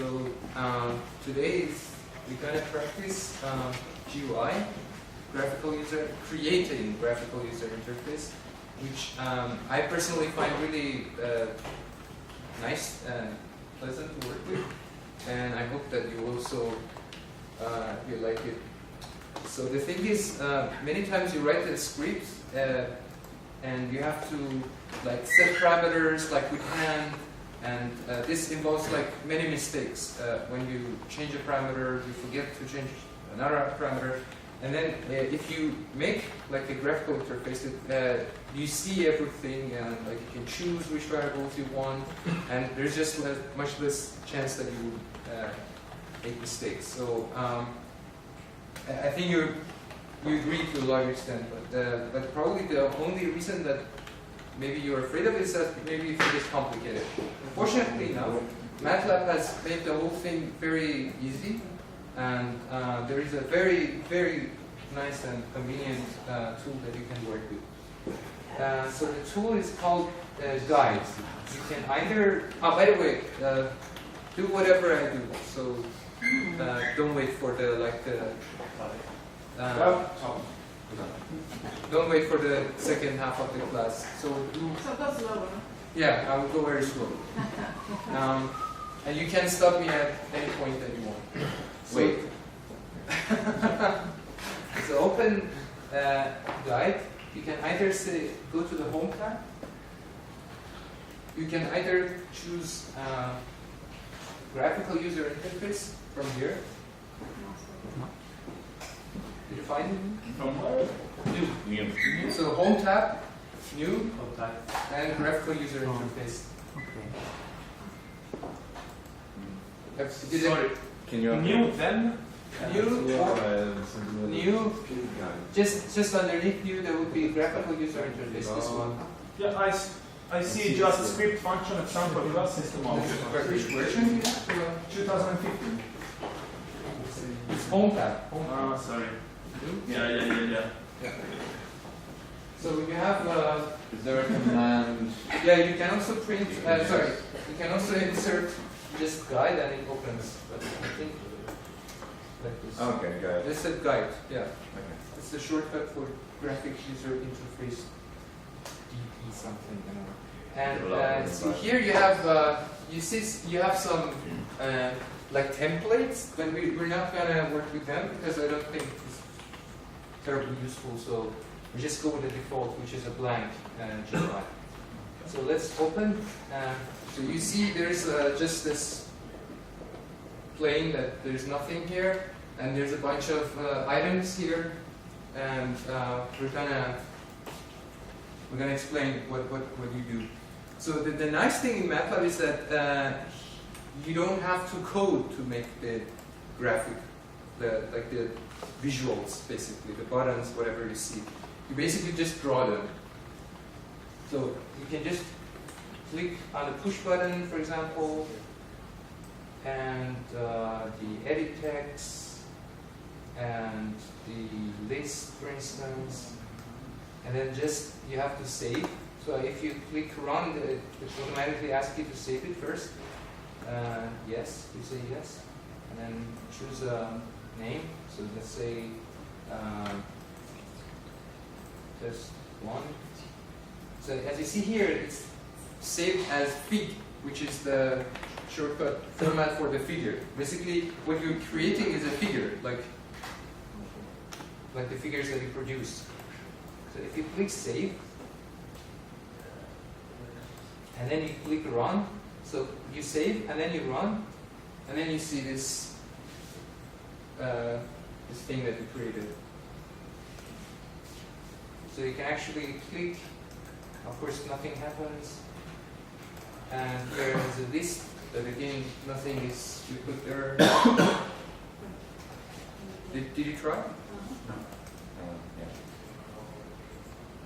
So today we're going to practice GUI, creating graphical user interface, which I personally find really nice and pleasant to work with, and I hope that you also you like it. So the thing is, many times you write a script and you have to like set parameters like with hand, and this involves like many mistakes. When you change a parameter, you forget to change another parameter, and then if you make like a graphical interface, you see everything, and like you can choose which variables you want, and there's just much less chance that you would make mistakes. So I think you agree to a large extent, but probably the only reason that maybe you're afraid of it is that maybe you think it's complicated. Fortunately now, Matlab has made the whole thing very easy, and there is a very, very nice and convenient tool that you can work with. So the tool is called GUIs. You can either, by the way, do whatever I do. So don't wait for the don't wait for the second half of the class. So go slower. Yeah, I will go very slow. And you can stop me at any point that you want. Wait. It's an open guide. You can either say go to the home tab. You can either choose graphical user interface from here. Did you find it? From where? New. So home tab, new, and graphical user interface. Okay. Sorry. Can you new then? New. Just underneath new there would be graphical user interface. This one. Yeah, I see just script function example class system object. Which version? 2015. It's home tab. Oh, sorry. Yeah. So you have. Is there a command? Yeah, you can also print. You can also insert just guide and it opens. But I think like this. Okay, guide. This is guide. Yeah. Okay. It's the shortcut for graphic user interface. DP something. And see here you have you have some like templates, but we're not gonna work with them because I don't think it's terribly useful. So we just go with the default, which is a blank GUI. So let's open. So you see there's just this plane that there's nothing here, and there's a bunch of items here, and we're gonna explain what you do. So the nice thing in Matlab is that you don't have to code to make the graphic, the visuals, basically, the buttons, whatever you see. You basically just draw them. So you can just click on the push button, for example, and the edit text, and the list, for instance, and then just you have to save. So if you click run, it automatically asks you to save it first. Yes, you say yes, and then choose a name. So let's say just one. So as you see here, it's saved as fig, which is the shortcut format for the figure. Basically, what you're creating is a figure, like the figures that you produce. So if you click save, and then you click run, so you save and then you run, and then you see this this thing that you created. So you can actually click. Of course, nothing happens, and there is a list that again nothing is. You put there. Did you try? No. Yeah.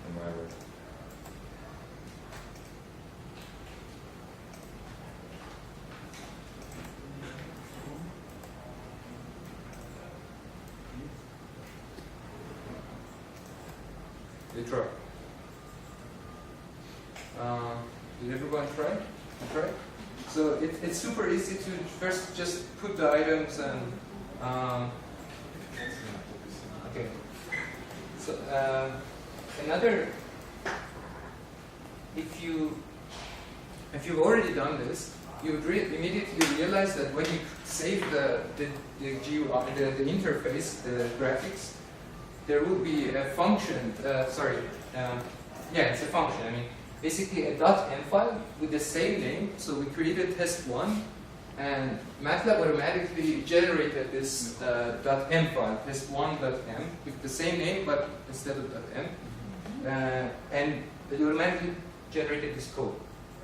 In my way. They try. Did everyone try? Try? So it's super easy to first just put the items and okay. So another, if you've already done this, you would immediately realize that when you save the GUI, the interface, the graphics, there will be a function. Yeah, it's a function. I mean, basically a .m file with the same name. So we created test1, and Matlab automatically generated this .m file, test1.m, with the same name, but instead of .m. And it automatically generated this code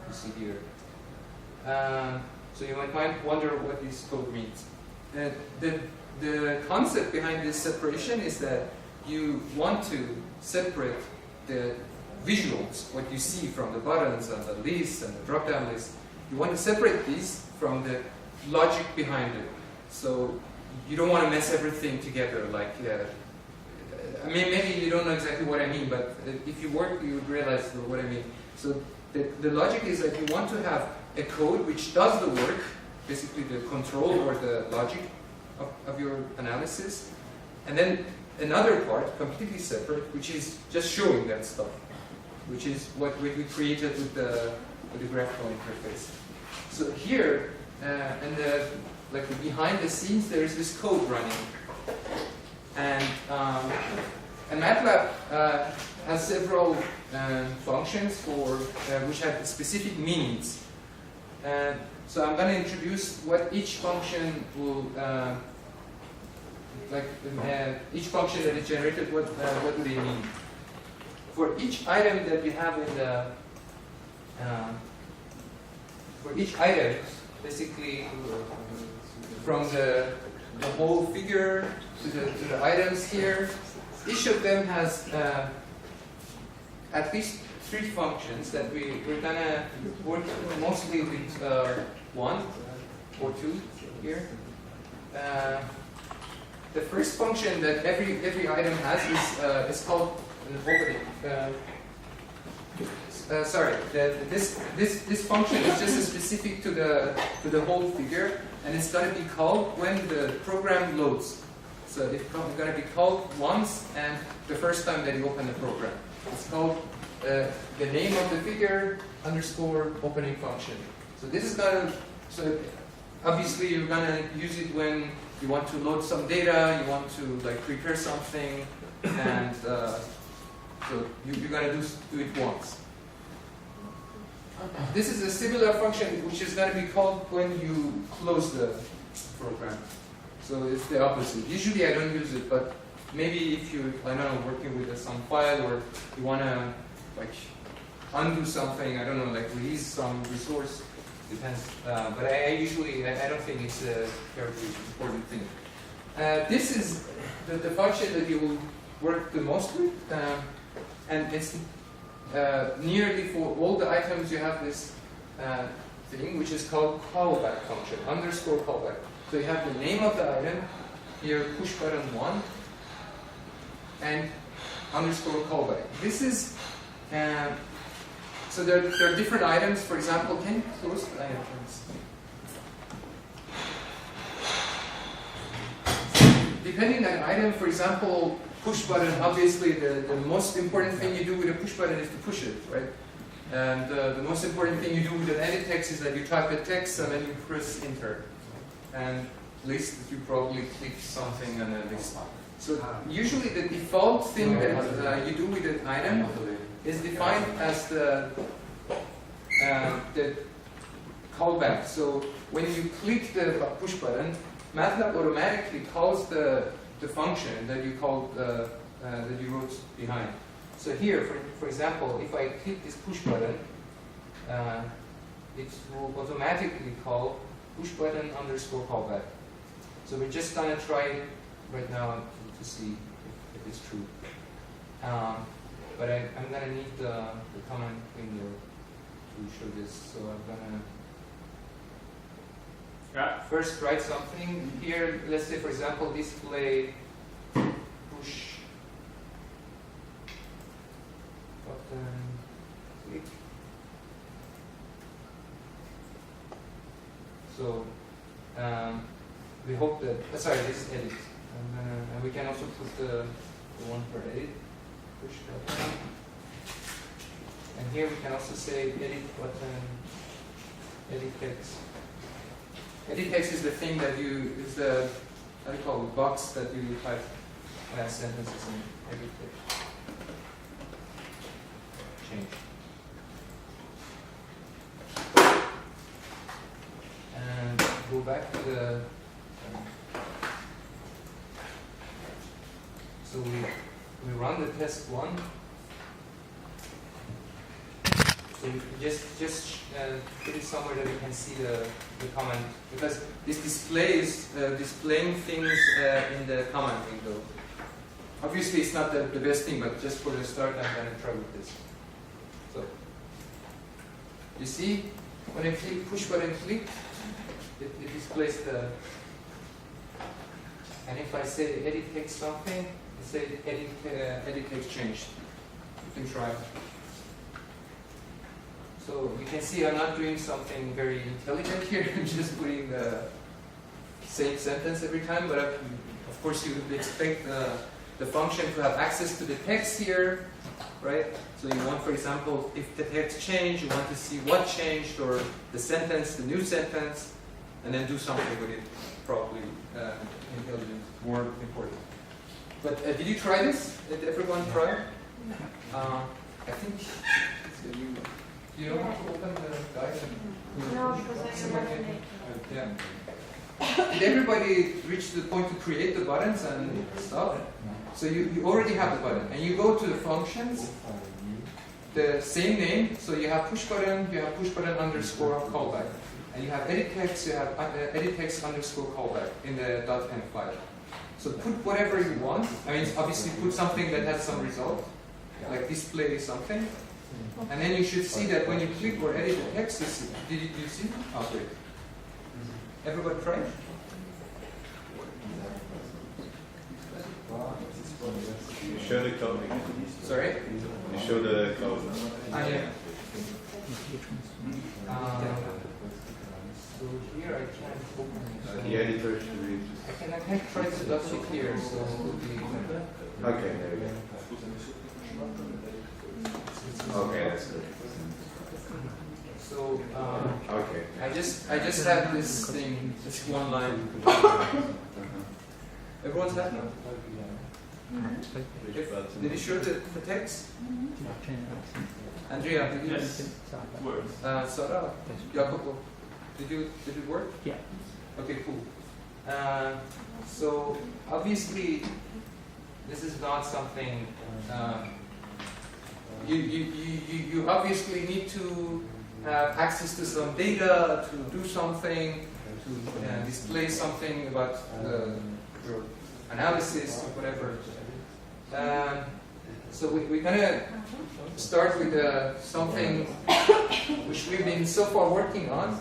you see here. So you might wonder what this code means. The concept behind this separation is that you want to separate the visuals, what you see from the buttons and the lists and the drop-down lists. You want to separate these from the logic behind it. So you don't want to mess everything together. Like, I mean, maybe you don't know exactly what I mean, but if you work, you would realize what I mean. So the logic is that you want to have a code which does the work, basically the control or the logic of your analysis, and then another part, completely separate, which is just showing that stuff, which is what we created with the graphical interface. So here, and behind the scenes, there is this code running, and MATLAB has several functions for which have specific meanings. So I'm going to introduce what each function will, each function that is generated, what do they mean? For each item that we have in the, for each item, basically from the whole figure to the items here, each of them has at least 3 functions that we're going to work mostly with 1 or 2 here. The first function that every item has is called an opening. This function is just specific to the whole figure, and it's going to be called when the program loads. So it's going to be called once, and the first time that you open the program. It's called the name of the figure underscore opening function. So this is going to, so obviously you're going to use it when you want to load some data, you want to prepare something, and so you're going to do it once. This is a similar function which is going to be called when you close the program. So it's the opposite. Usually I don't use it, but maybe if you, I don't know, working with some file, or you want to undo something, I don't know, release some resource, depends. But I don't think it's a terribly important thing. This is the function that you will work the most with, and it's nearly for all the items you have this thing which is called callback function, underscore callback. So you have the name of the item, here push button 1, and underscore callback. This is, so there are different items. For example, can you close the item, please? Depending on item, for example, push button, obviously the most important thing you do with a push button is to push it, right? And the most important thing you do with an edit text is that you type the text and then you press enter. And list, you probably click something and then list. So usually the default thing that you do with an item is defined as the callback. So when you click the push button, MATLAB automatically calls the function that you called that you wrote behind. So here, for example, if I click this push button, it will automatically call push button underscore callback. So we're just gonna try it right now to see if it's true. But I'm gonna need the command window to show this. So I'm gonna first write something here. Let's say, for example, display push button click. we hope that, sorry, this is edit. And we can also put the one for edit, push button. And here we can also say edit button, edit text. Edit text is the thing that is the, how do you call it, box that you type sentences in. Edit text. Change. And go back to the, so we run the test one. So we just put it somewhere that we can see the comment, because this display is displaying things in the comment window. Obviously it's not the best thing, but just for the start I'm going to try with this. So you see, when I click push button click, it displays the, and if I say edit text something, it says edit text changed. You can try. So you can see I'm not doing something very intelligent here. I'm just putting the same sentence every time, but of course you would expect the function to have access to the text here, right? So you want, for example, if the text changed, you want to see what changed, or the sentence, the new sentence, and then do something with it, probably intelligent, more important. But did you try this? Did everyone try? I think it's a new one. Do you know how to open the guide? No, because I am not. Yeah. Did everybody reach the point to create the buttons and stuff? So you already have the button, and you go to the functions, the same name, so you have push button underscore callback. And you have edit text, you have edit text underscore callback in the .env file. So put whatever you want. I mean, obviously put something that has some result, like display something. And then you should see that when you click or edit the text, did you see? Oh, great. Everybody try? You show the code again. Sorry? You show the code. Yeah. So here I can't open it. The editor should read. I can try to double click here, so it will be. Okay, there we go. Okay, that's good. So Okay. I just have this thing, this one line. Everyone's happy? Did you show the text? Andrea, did you? Yes. It works. Sara, Jacopo, did it work? Yeah. Okay, cool. So obviously, this is not something. You obviously need to have access to some data to do something, to display something about your analysis or whatever. So we're gonna start with something which we've been so far working on.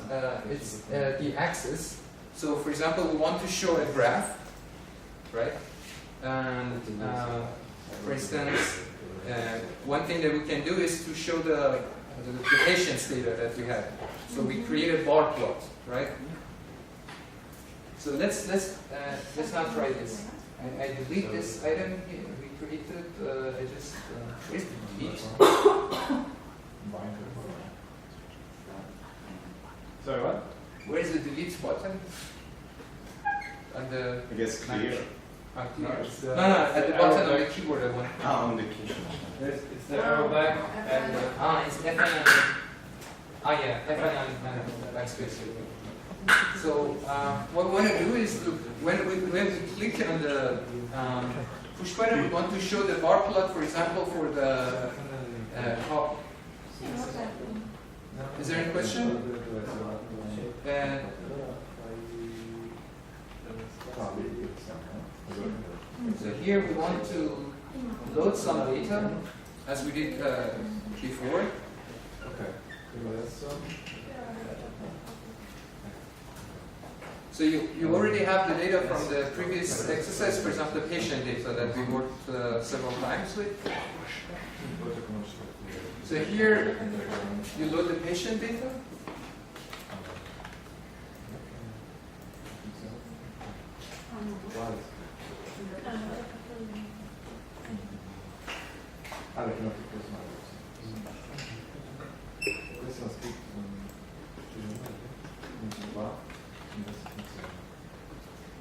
It's the axis. So for example, we want to show a graph, right? And for instance, one thing that we can do is to show the patient's data that we have. So we create a bar plot, right? So let's not try this. I delete this item here. We created. I just where's the delete? Sorry, what? Where is the delete button? And the I guess clear. clear. It's No, at the bottom of the keyboard. I want. Ah, on the key. It's the arrow back and It's F and yeah, F and backspace. So what we want to do is when we click on the push button, we want to show the bar plot, for example, for the top. Is there any question? So here we want to load some data, as we did before. Okay. So you already have the data from the previous exercise, for example, the patient data that we worked several times with. So here you load the patient data. investigazione.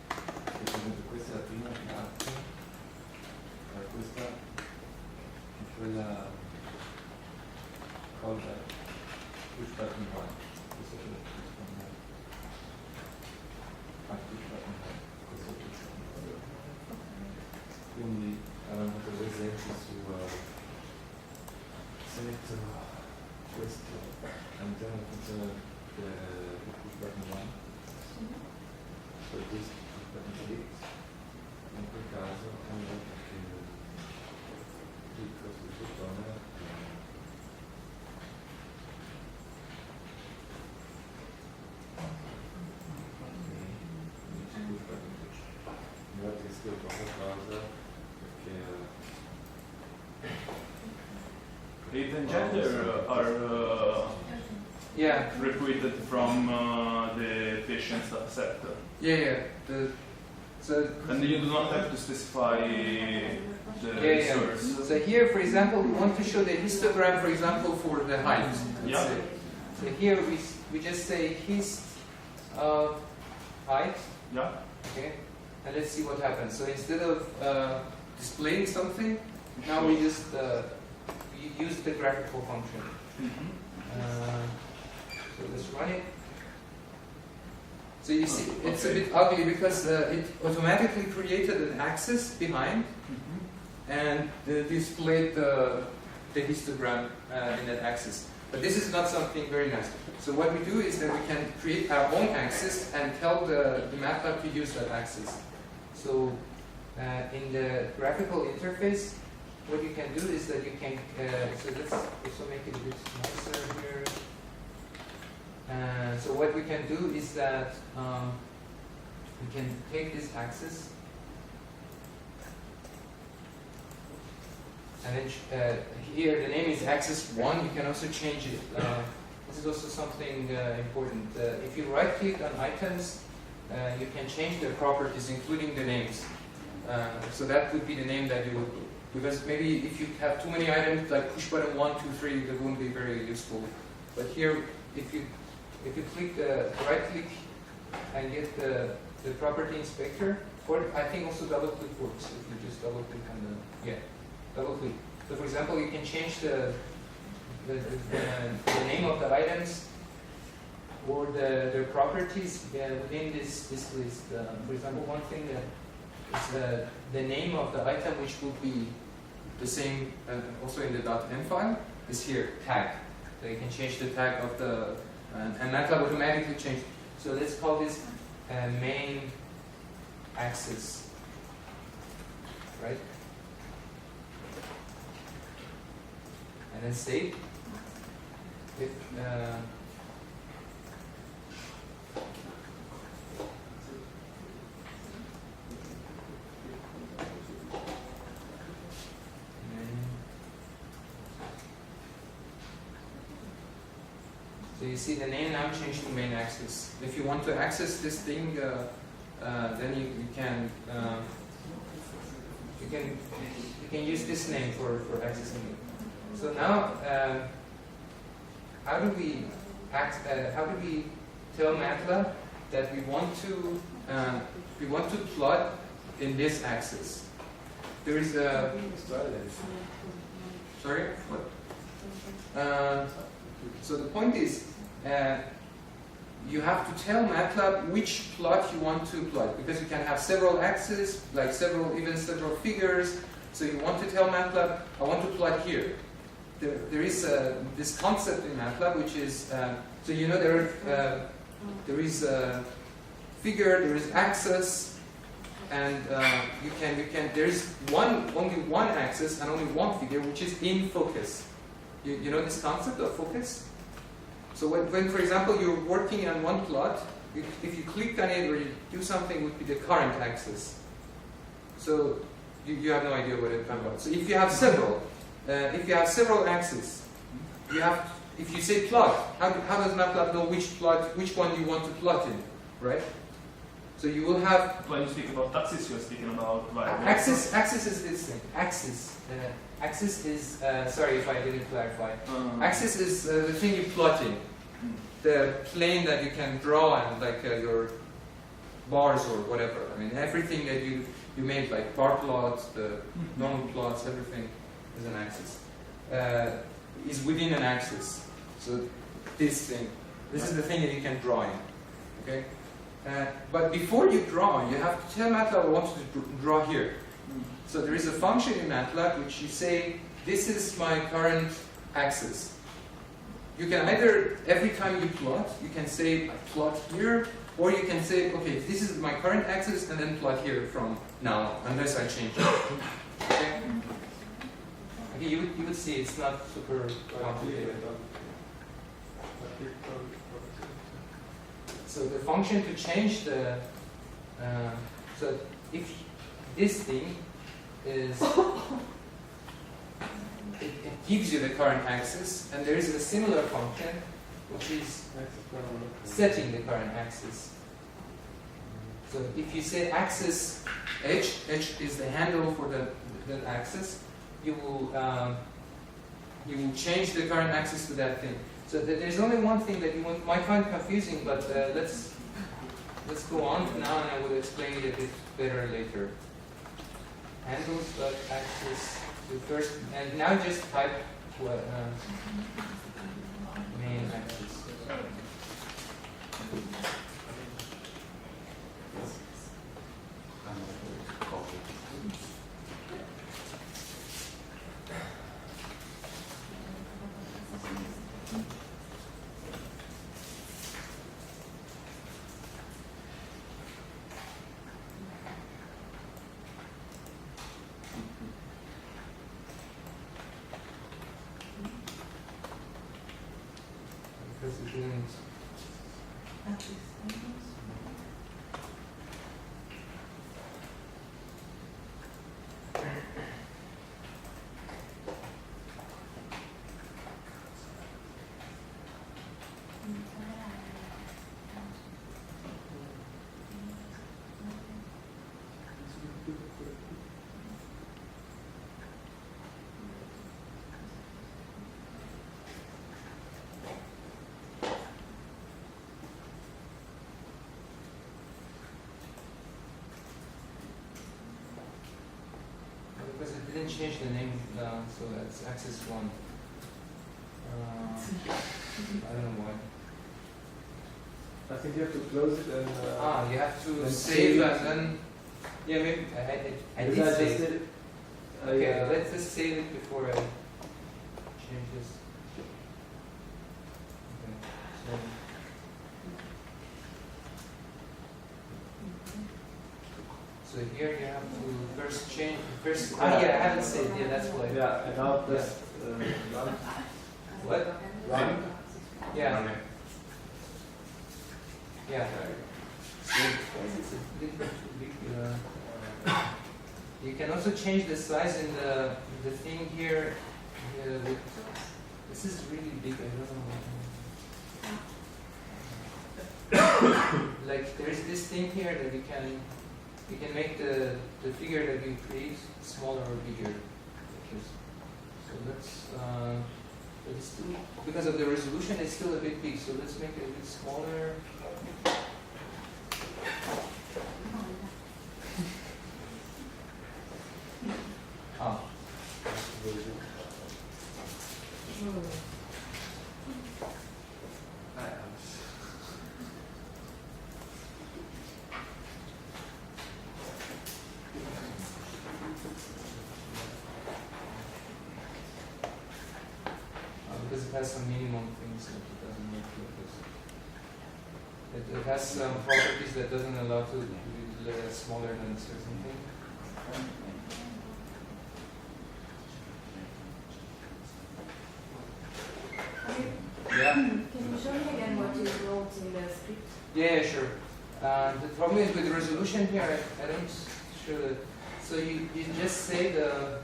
Per esempio questa è la prima parte, questa è quella cosa push button 1, questa è quella push button 1. Push button 1, questa è push button 1. Quindi avevamo fatto due esempi su se metto questo all'interno della funzione del push button 1, poi questo push button 8, in quel caso allora che clicco sul bottone che scrivo qualcosa perché Age and gender are Yeah, repeated from the patient's dataset. yeah. So And you do not have to specify the yeah. source. So here, for example, we want to show the histogram, for example, for the height. Let's Yeah. say. So here we just say hist of height. Yeah. Okay, and let's see what happens. So instead of displaying something, now we just we use the graphical function. So let's run it. So you see, it's a bit ugly because it automatically created an axis behind and displayed the histogram in that axis. But this is not something very nice. So what we do is that we can create our own axis and tell the Matlab to use that axis. So in the graphical interface, what you can do is that you can, so let's also make it a bit nicer here. So what we can do is that we can take this axis and then here the name is axis 1. You can also change it. This is also something important. If you right click on items, you can change the properties including the names. So that would be the name that you would, because maybe if you have too many items like push button 1, 2, 3, that won't be very useful. But here, if you click the right click and get the property inspector, or I think also double click works if you just double click on the double click. So for example, you can change the name of the items or their properties within this list. For example, one thing that is the name of the item, which would be the same also in the .m file, is here, tag. So you can change the tag of the and Matlab automatically changed. So let's call this main axis, right? And then save. If so you see the name now changed to main axis. If you want to access this thing, then you can use this name for accessing it. So now, how do we tell Matlab that we want to plot in this axis? There is a sorry, what? So the point is, you have to tell Matlab which plot you want to plot, because you can have several axes, like even several figures. So you want to tell Matlab, I want to plot here. There is this concept in Matlab, which is, so you know there is a figure, there is axis, and there is only one axis and only one figure, which is in focus. You know this concept of focus? So when, for example, you're working on one plot, if you click on it or you do something, it would be the current axis. So you have no idea what I'm talking about. So if you have several axes, if you say plot, how does Matlab know which one you want to plot in, right? So you will have. When you speak about axis, you're speaking about variables. Axis is this thing. Axis is, sorry if I didn't clarify. Axis is the thing you plot in. The plane that you can draw and like your bars or whatever. I mean, everything that you made, like bar plots, the normal plots, everything is an axis. Is within an axis. So this is the thing that you can draw in. Okay? But before you draw, you have to tell MATLAB I want to draw here. So there is a function in MATLAB which you say, this is my current axis. You can either, every time you plot, you can say plot here, or you can say, okay, this is my current axis, and then plot here from now, unless I change it. Okay? Okay, you would see it's not super complicated. So the function to change the, so if this thing is, it gives you the current axis, and there is a similar function which is setting the current axis. So if you say axis h is the handle for the axis, you will change the current axis to that thing. So there's only one thing that you might find confusing, but let's go on now, and I will explain it a bit better later. Handles.axis to first, and now just type what main axis. Because it didn't. Because it didn't change the name, so that's axis 1. I don't know why. I think you have to close it and. You have to and save save and then. Yeah, maybe I did Because save. just did it. Okay, let's just save it before I change this. Okay, so here you have to first change, yeah, I haven't saved, yeah, that's why. Yeah, and now just run. What? Run. Yeah, Run it. yeah. So, it's a little too big, you can also change the size in the thing here. This is really big, I don't know. Like there's this thing here that you can make the figure that you create smaller or bigger. So let's but it's still, because of the resolution, it's still a bit big. So let's make it a bit smaller. Ah. Because it has some minimum things that it doesn't make like this. It has some properties that doesn't allow to be smaller than a certain thing. Yeah. Can you show me again what you wrote in the script? Yeah, sure. The problem is with the resolution here, I don't show that. So you just say the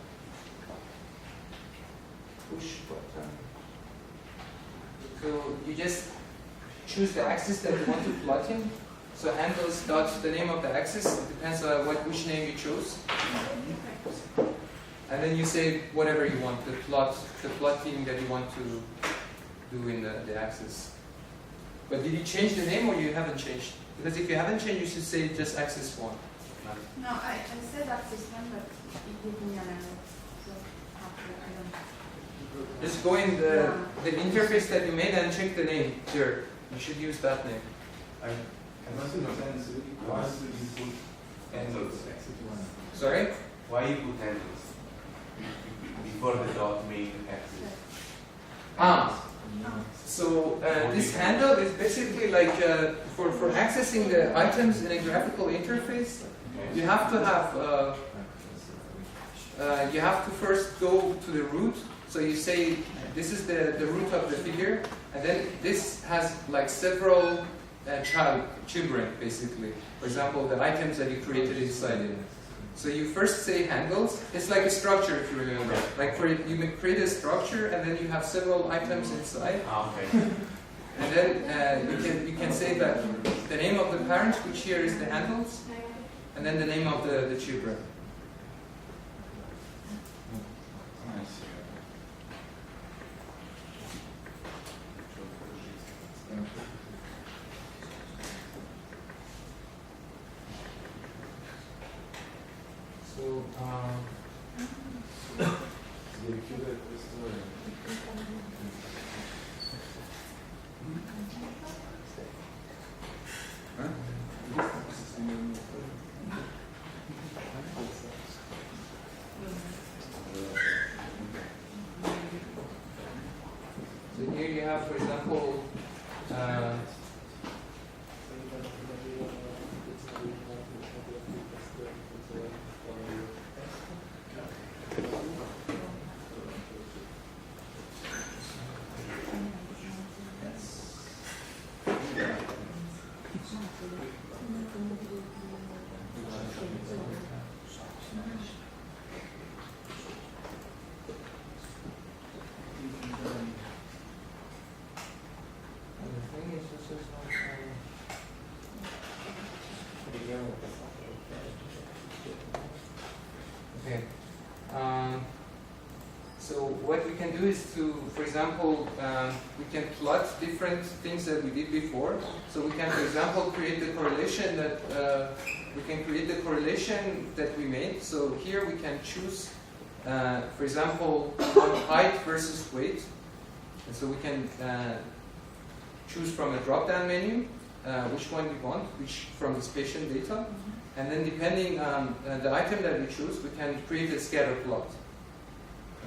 push button. So you just choose the axis that you want to plot in. So handles dot the name of the axis. It depends on which name you chose. And then you say whatever you want, the plotting that you want to do in the axis. But did you change the name or you haven't changed? Because if you haven't changed, you should say just access one. No, I said access one, but it gave me an error. So after I don't. Just go in the interface that you made and check the name here. You should use that name. I must understand why do you put handles? Sorry? Why you put handles before the dot main access? So this handle is basically like for accessing the items in a graphical interface. You have to have you have to first go to the root. So you say this is the root of the figure, and then this has like several children basically. For example, the items that you created inside it. So you first say handles. It's like a structure, if you remember. Like for you may create a structure, and then you have several items inside. Okay. And then you can say that the name of the parent, which here is the handles, and then the name of the children. So, so here you have, for example, okay. So what we can do is to, for example, we can plot different things that we did before. So we can, for example, create the correlation that we made. So here we can choose, for example, height versus weight. And so we can choose from a drop-down menu which one we want, which from this patient data. And then depending on the item that we choose, we can create a scatter plot.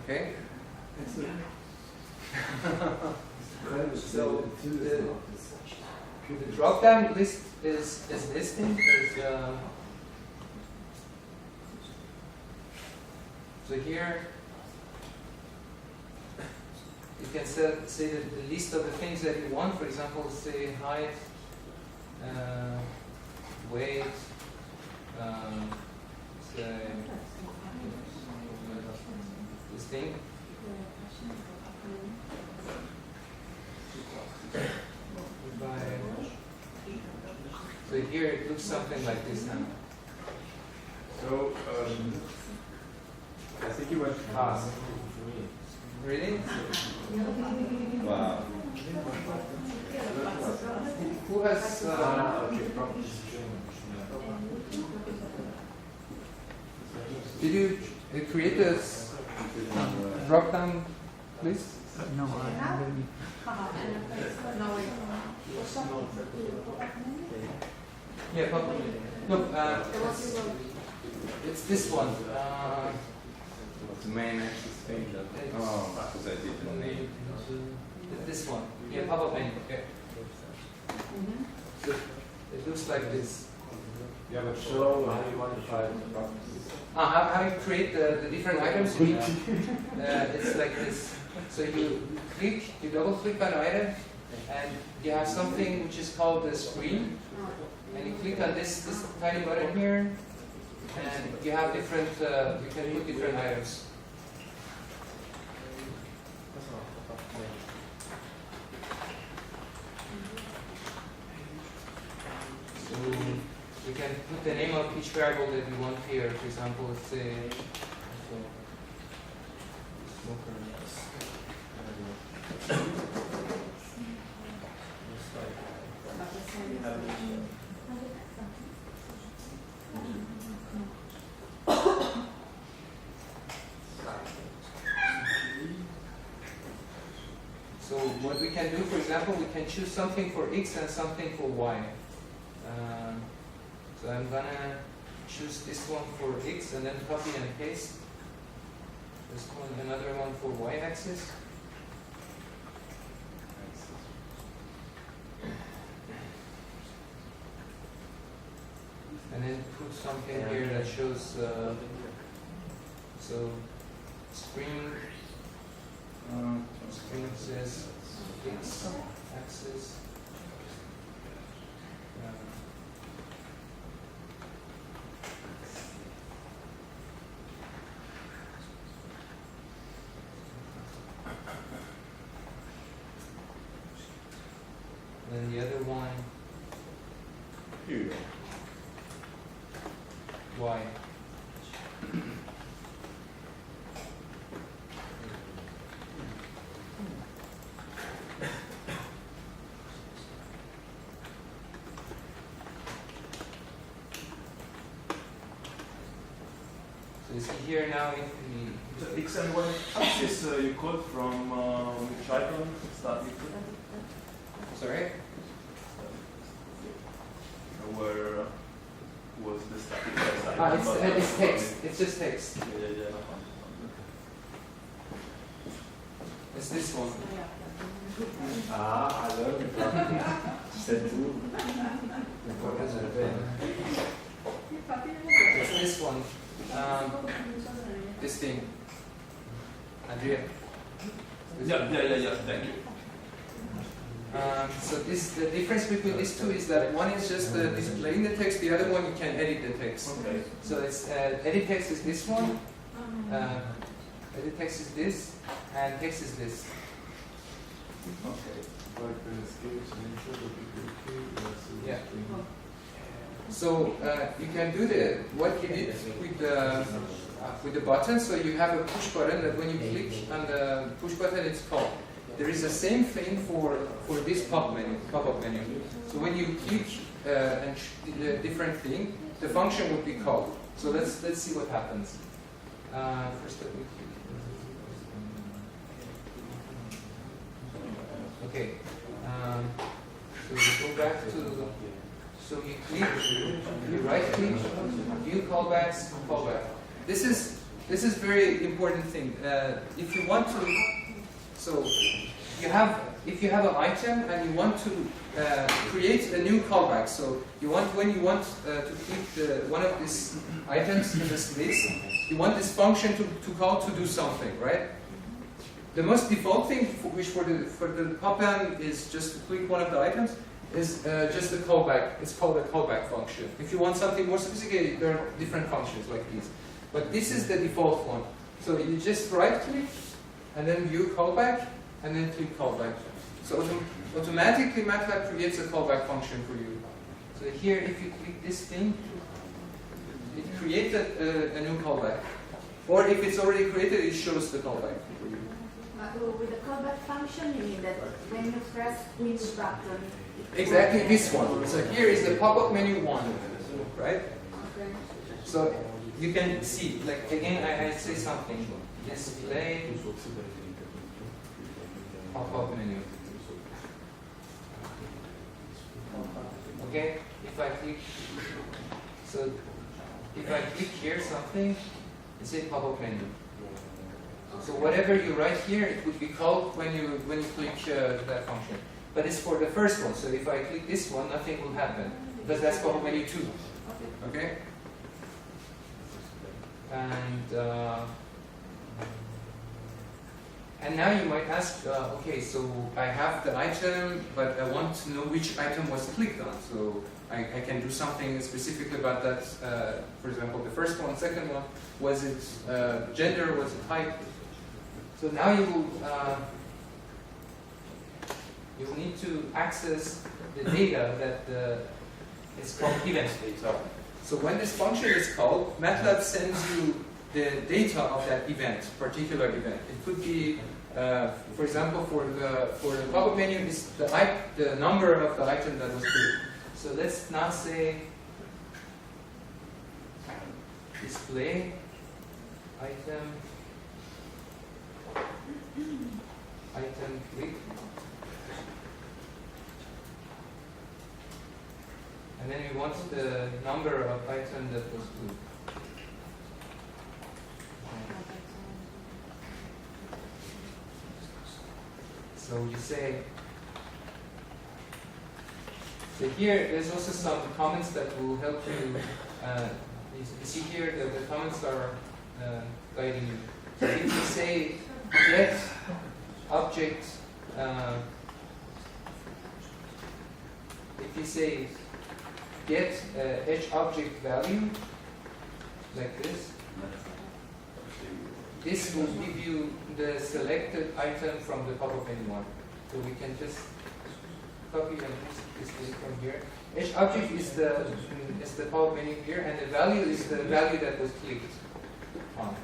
Okay? So the drop-down list is listing. So here you can say that the list of the things that you want. For example, say height, weight, say this thing. So here it looks something like this now. So I think you went fast. Really? Wow. Who has? Did you create this drop-down list? No, I Yeah, probably. No, it's this one. The main access page. Oh, because I didn't name. This one. Yeah, pop-up menu. Okay. So it looks like this. Yeah, but show how you modify the properties. How you create the different items you need. It's like this. So you click, you double click on an item, and you have something which is called the screen. And you click on this tiny button here, and you have different, you can put different items. So we can put the name of each variable that we want here. For example, let's say what we can do, for example, we can choose something for x and something for y. So I'm gonna choose this one for x and then copy and paste this one, another one for y-axis. And then put something here that shows, so string says x axis. And then the other one, Here you go. y. So you see here now if we The x and y axis you called from which item? Start sorry? Where was the static text? It's text. It's just text. Yeah. It's this one. Ah, alors, c'est tout. It's this one. This thing. Andrea. Yeah, thank you. So the difference between these two is that one is just displaying the text, the other one you can edit the text. Okay. So it's edit text is this one, edit text is this, and text is this. Okay. Yeah. So you can do what you did with the button. So you have a push button that when you click on the push button, it's called. There is the same thing for this pop-up menu. So when you click and the different thing, the function would be called. So let's see what happens. First, let me click. Okay. So we go back to. So you click, you right click, view callbacks, callback. This is very important thing. If you want to, so if you have an item and you want to create a new callback. So when you want to click one of these items in this list, you want this function to call to do something, right? The most default thing, which for the pop-up is just to click one of the items, is just a callback. It's called a callback function. If you want something more sophisticated, there are different functions like these. But this is the default one. So you just right-click, and then view callback, and then click callback. So automatically Matlab creates a callback function for you. So here, if you click this thing, it creates a new callback. Or if it's already created, it shows the callback for you. With the callback function, you mean that when you press which button? Exactly this one. So here is the pop-up menu one, right? Okay. So you can see, like again, I say something. Display pop-up menu. Okay, if I click, so if I click here something, it says pop-up menu. So whatever you write here, it would be called when you click that function. But it's for the first one. So if I click this one, nothing will happen because that's pop-up menu 2. Okay. And now you might ask, okay, so I have the item, but I want to know which item was clicked on. So I can do something specific about that. For example, the first one, second one, was it gender, was it height? So now you will need to access the data that is called event data. So when this function is called, MATLAB sends you the data of that event, particular event. It could be, for example, for the pop-up menu is the number of the item that was clicked. So let's now say display item click. And then we want the number of item that was clicked. So you say, so here there's also some comments that will help you. You see here that the comments are guiding you. So if you say get object, if you say get edge object value like this, this will give you the selected item from the pop-up menu one. So we can just copy and paste this thing from here. Edge object is the pop-up menu here, and the value is the value that was clicked on.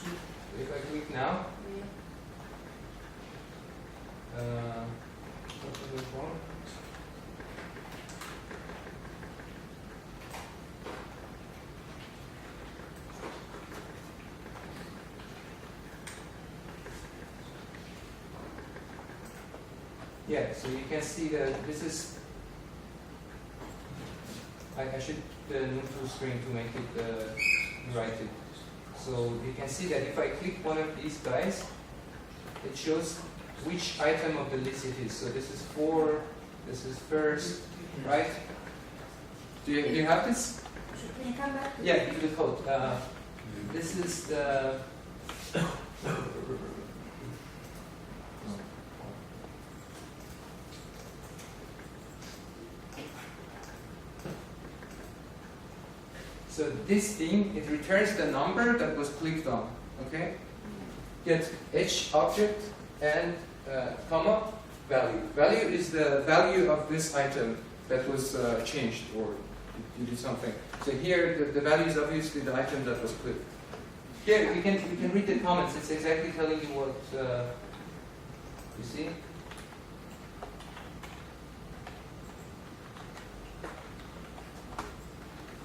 So if I click now, what is wrong? Yeah, so you can see that this is, I should move to screen to make it righted. So you can see that if I click one of these guys, it shows which item of the list it is. So this is 4, this is first, right? Do you have this? Can you come back? Yeah, the code. This is the so this thing, it returns the number that was clicked on, okay? Get edge object and comma value. Value is the value of this item that was changed or you do something. So here the value is obviously the item that was clicked. Here we can read the comments. It's exactly telling you what you see.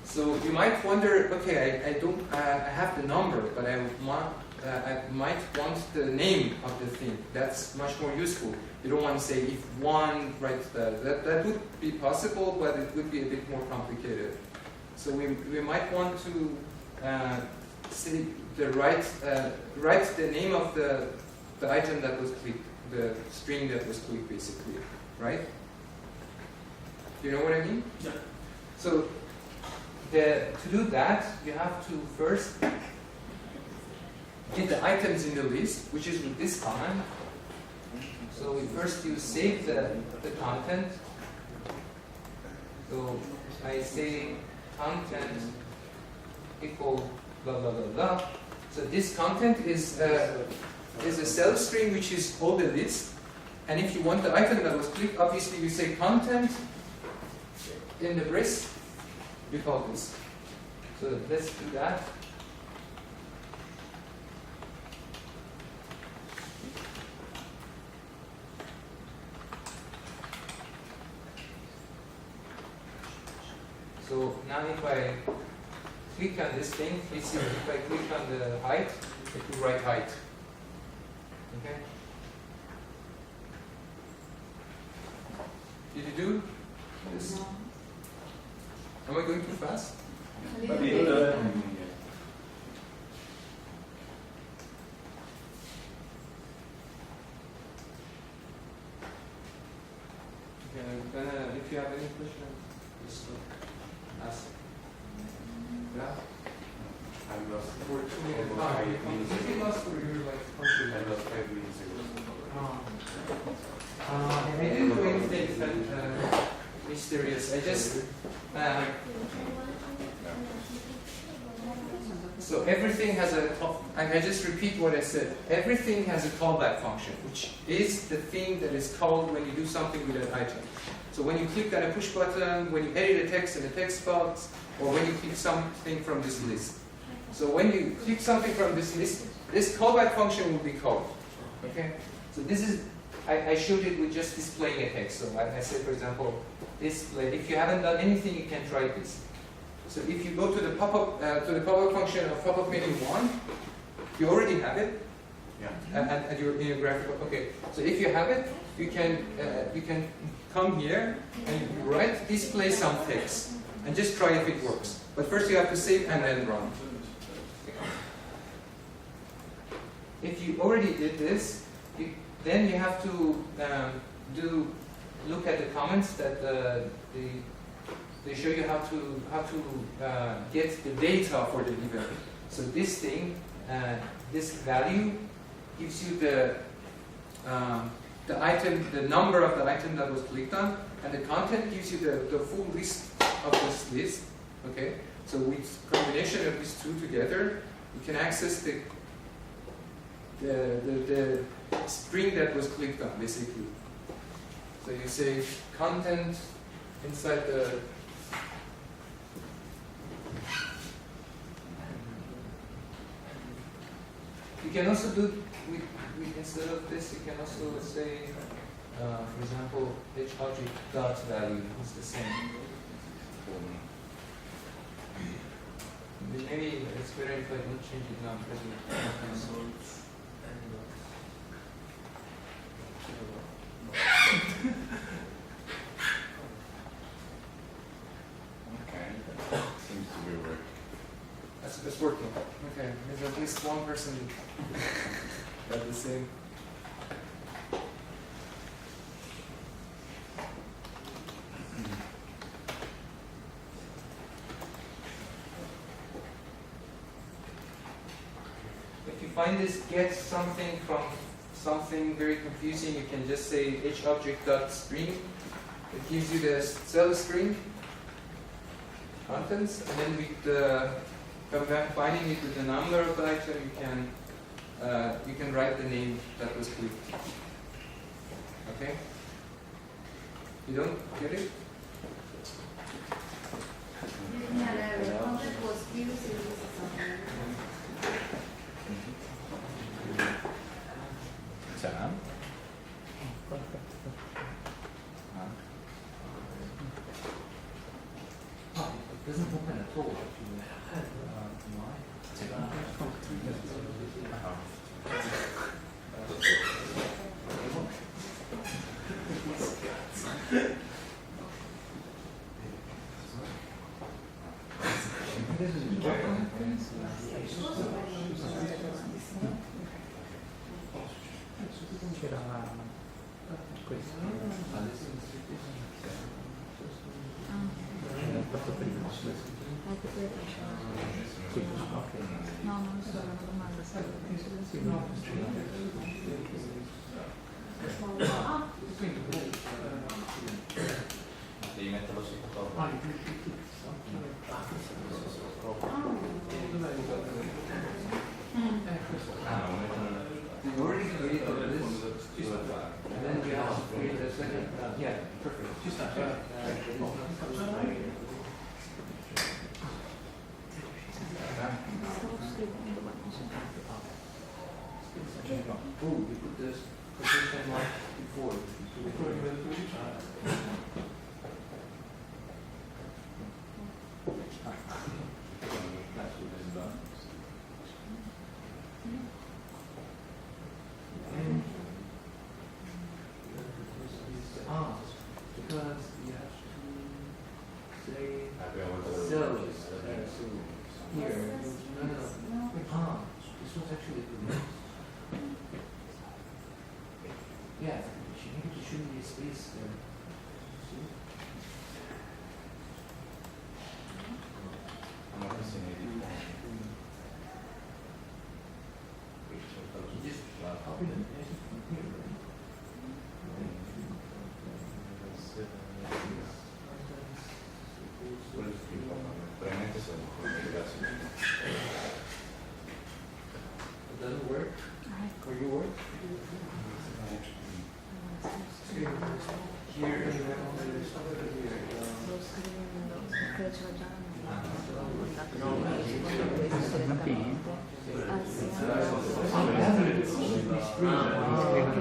So you might wonder, okay, I have the number, but I might want the name of the thing. That's much more useful. You don't want to say if one writes that would be possible, but it would be a bit more complicated. So we might want to say write the name of the item that was clicked, the string that was clicked, basically, right? Do you know what I mean? Yeah. So to do that, you have to first get the items in the list, which is with this command. So first you save the content. So I say content equal blah blah blah blah. So this content is a self string which is all the list. And if you want the item that was clicked, obviously you say content in the brace. We call this. So let's do that. So now if I click on this thing, you see if I click on the height, it will write height. Okay? Did you do this? No. Am I going too fast? A little bit. Okay, I'm gonna, if you have any questions, just ask. Yeah? I lost For 2 minutes time. Did you lost or you're like partially? I lost 5 minutes ago. I didn't do anything that mysterious. I just so everything has a and I just repeat what I said. Everything has a callback function, which is the thing that is called when you do something with an item. So when you click on a push button, when you edit a text in a text box, or when you click something from this list. So when you click something from this list, this callback function will be called. Okay? So this is, I showed it with just displaying a text. So I said, for example, display. If you haven't done anything, you can try this. So if you go to the pop-up function of pop-up menu 1, you already have it. Yeah. And you're in your graphical. Okay. So if you have it, you can come here and you write display some text and just try if it works. But first you have to save and then run. If you already did this, then you have to look at the comments that they show you how to get the data for the event. So this thing, this value, gives you the item, the number of the item that was clicked on, and the content gives you the full list of this list. Okay, so with combination of these two together, you can access the string that was clicked on, basically. So you say content inside the. You can also do instead of this, you can also say, for example, object dot value is the same. Maybe it's better if I don't change it now because Okay. Seems to be working. it's working. Okay, there's at least one person got the same. If you find this get something from something very confusing, you can just say object.string. It gives you the cell string contents, and then with combining it with the number of the item, you can write the name that was clicked. Okay? You don't get it? Yeah, the content was previously something. Sam? It doesn't open at all. No, non so, una domanda. Devi metterlo sotto. You already created this, and then you have to create a second. Yeah, perfect. Oh, you put this position mark before. Because you have to say cells. So here, no. This was actually good. Yeah, she needed to show me a space there. See? I'm not missing it. You just copy them from here, right? Probabilmente sono diversi. It doesn't work? Or you work? Here, and then there's something here. Sto scrivendo, perché ce l'ho già mandato questo direttamente. Ah sì, perché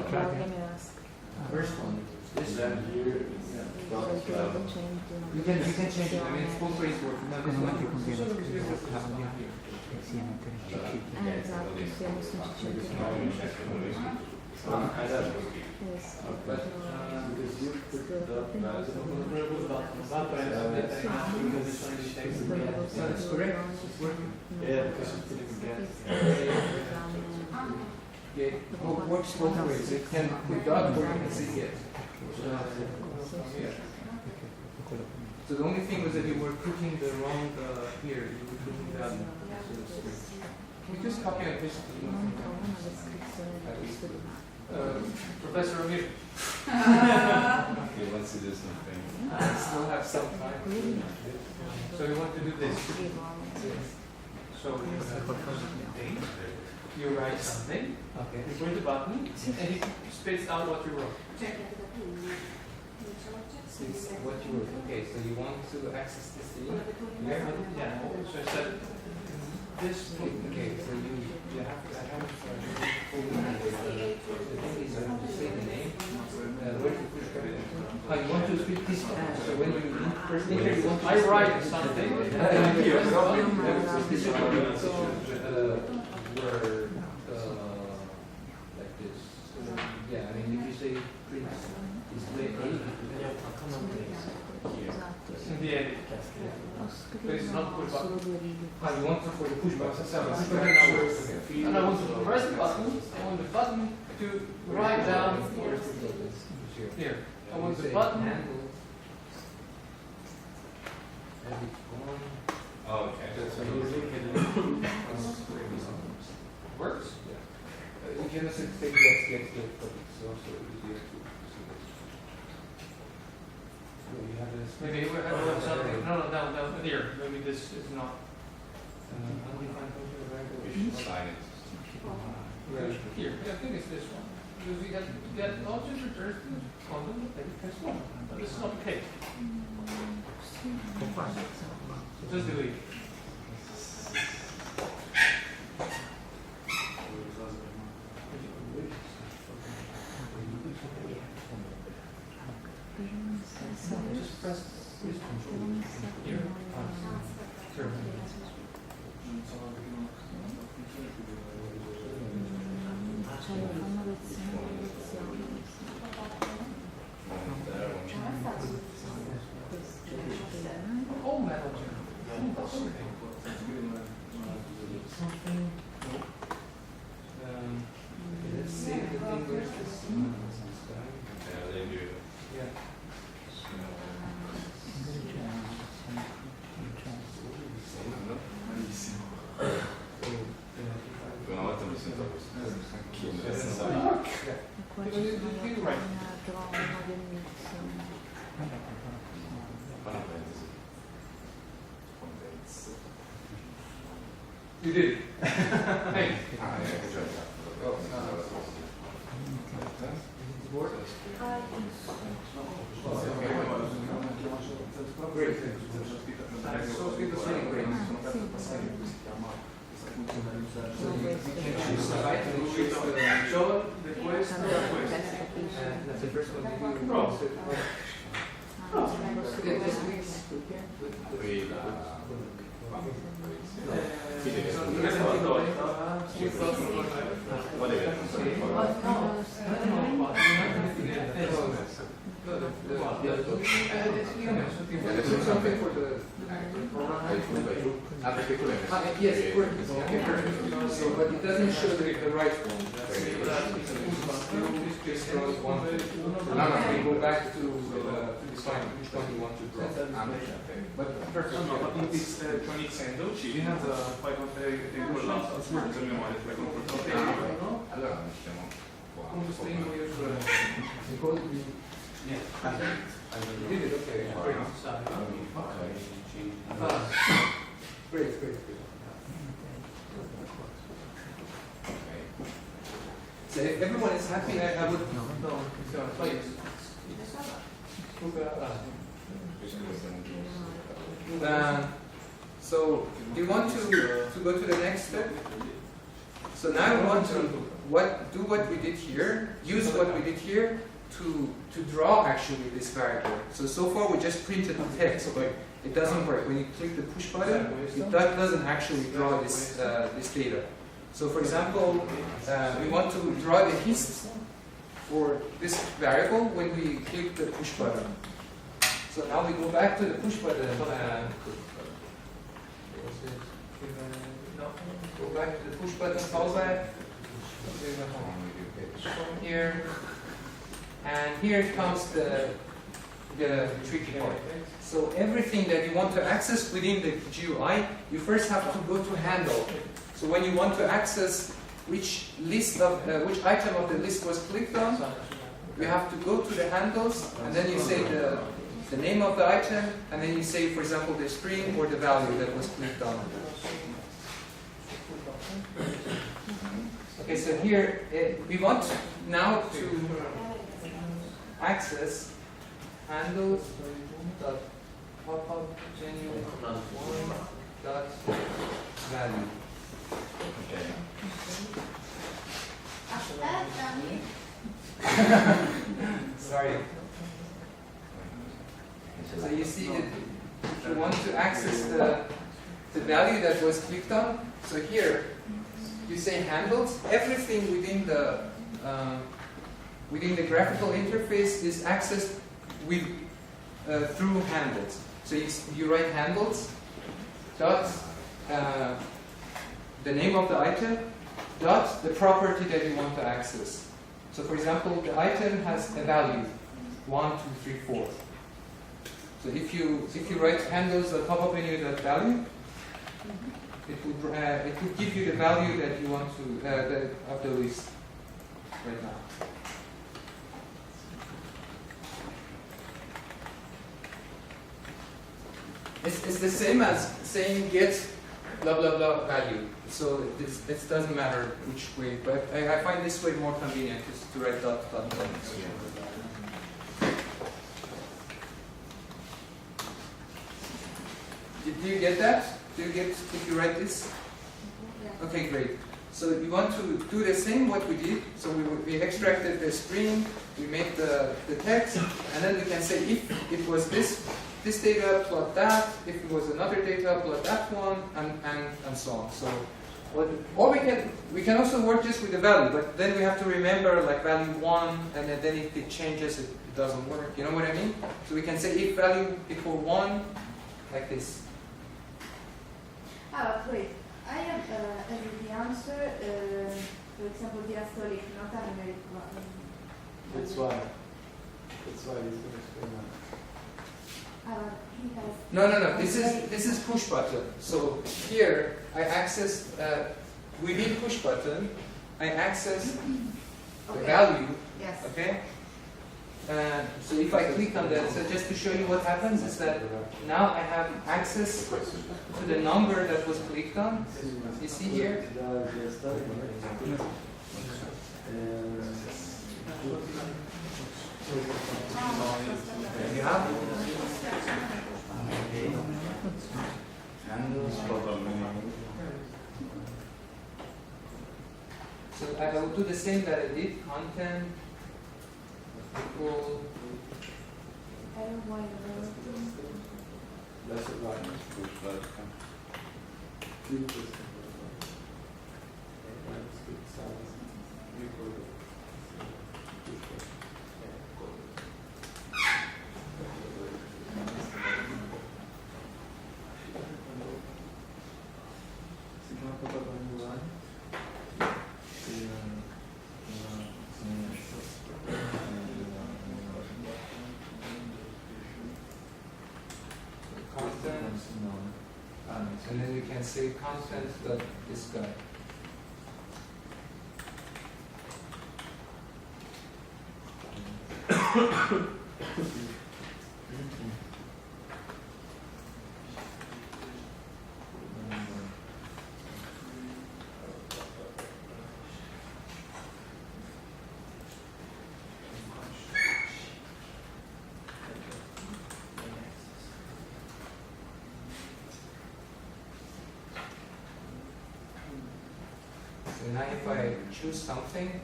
Claudia mi aveva scritto. First one. This Then one. here, Perché yeah, lo docente non You can change it. I mean, it's both ways work. No, this Secondo one me ti works. conviene So scrivere this one Claudia works here. e sia mettere il CC. Esatto, sia messo in CC anche But because you put the so it's correct. It's working. yeah, because you put it against. Yeah, it works both ways. It can put dot or you can say get. So the only thing was that you were putting the wrong here. You were putting that. We just copy and paste it. Non trovo una descrizione di questo dibattito. Professor Amir. Okay, let's do this thing. I still have some time. So you want to do this. Scrivo So you write something, Okay. you push the button, and it spits out what you wrote. It's what you were. Okay, so you want to access this thing? Yeah. So instead, this Okay, so you have to have the thing is to say the name. Where to push everything. You want to speak this one. So when you first enter, you want to I write something, and then you press the button. this is where like this. Yeah, I mean if you say print display A, esatto. In the end, Posso But it's not scrivere push solo button. due righe. you want to for the push button. and I want to press the button. I want the button to write down here. I want the button. Oh, okay. So you look at Works. you can also take yes, but it's also easier to see this. So you have this. Maybe we have something. No, down here. Maybe this is not. Undefined function We variable. should sign it. Here, I think it's this one. Because we get object returns to content that it has one. But this is not the case. Just delete. Just press this control. Here. Sure. Cioè io fanno lezioni. Oh, metal. Something. Let's see if the thing goes this. Yeah, they do. Yeah. Una volta mi sento anch'io nella stessa E qua ci sono le appena trovo una dell'inizio. parentesi. Condense. You did. Hey. Ah, già Oh, board? Great. So scritto solo great. So you can choose the right and choose the So the quest. that's the first one you do. Pro. Yeah, just please. Poi la... Qual è Something for the yes, correct. Okay, perfect. So, but it doesn't show the right one. Just draws one. No, we go back to define which one you want to draw. But perfect. It's 20 ci fai Allora mettiamo qua. Punto stringo io sulla you did it, okay. Great. Great, great, great. So if everyone is happy, I would please. So do you want to go to the next step? So now we want to do what we did here, use what we did here to draw actually this variable. So far we just printed the text, but it doesn't work. When you click the push button, it doesn't actually draw this data. So for example, we want to draw the hist for this variable when we click the push button. So now we go back to the push button. Go back to the push button callback. Here. And here comes the tricky part. So everything that you want to access within the GUI, you first have to go to handle. So when you want to access which item of the list was clicked on, you have to go to the handles, and then you say the name of the item, and then you say, for example, the string or the value that was clicked on. Okay, so here we want now to access handles dot popup genuine dot value. Sorry. So you see that if you want to access the value that was clicked on, so here you say handles. Everything within the graphical interface is accessed with through handles. So you write handles dot the name of the item dot the property that you want to access. So for example, the item has a value 1, 2, 3, 4. So if you write handles dot popup menu dot value, it would give you the value that you want to of the list right now. It's the same as saying get blah blah blah value. So it doesn't matter which way, but I find this way more convenient, is to write dot dot dot. Do you get that? Do you get if you write this? Okay, great. So you want to do the same what we did. So we extracted the string, we made the text, and then we can say if it was this data plot that, if it was another data plot that one, and so on. So or we can also work just with the value, but then we have to remember like value 1, and then if it changes it doesn't work. You know what I mean? So we can say if value equal 1, like this. Wait, I have the answer, for example, diastolic, not numeric one. That's why he's going to explain that. He has No. This is push button. So here I access within push button. I access the value. Yes. Okay. So if I click on that, so just to show you what happens is that now I have access to the number that was clicked on. You see here. You have. So I will do the same that I did. Content equal. I don't want That's a line. And then we can say content dot this guy. now if I choose something,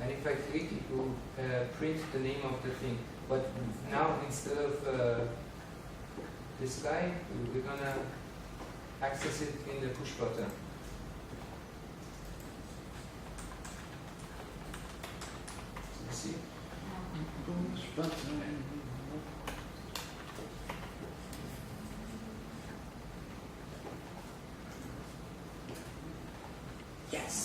and if I click, it will print the name of the thing. But now instead of this guy, we're gonna access it in the push button. So you see? Yes.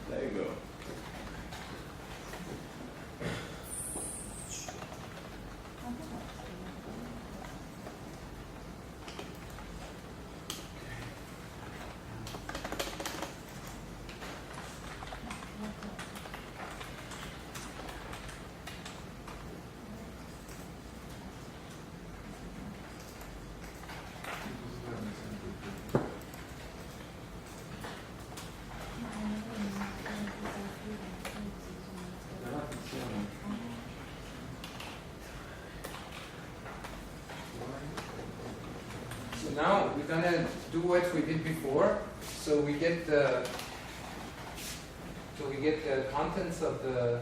There you go. So now we're gonna do what we did before. So we get the contents of the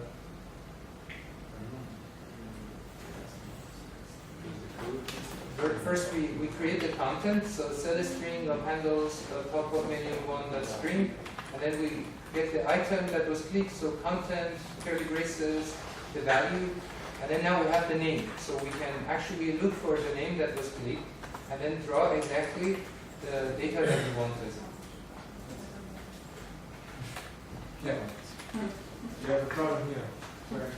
first we create the content. So set a string of handles pop-up menu one.string, and then we get the item that was clicked. So content, curly braces, the value, and then now we have the name. So we can actually look for the name that was clicked, and then draw exactly the data that we wanted. Yeah. You have a problem here. Sorry.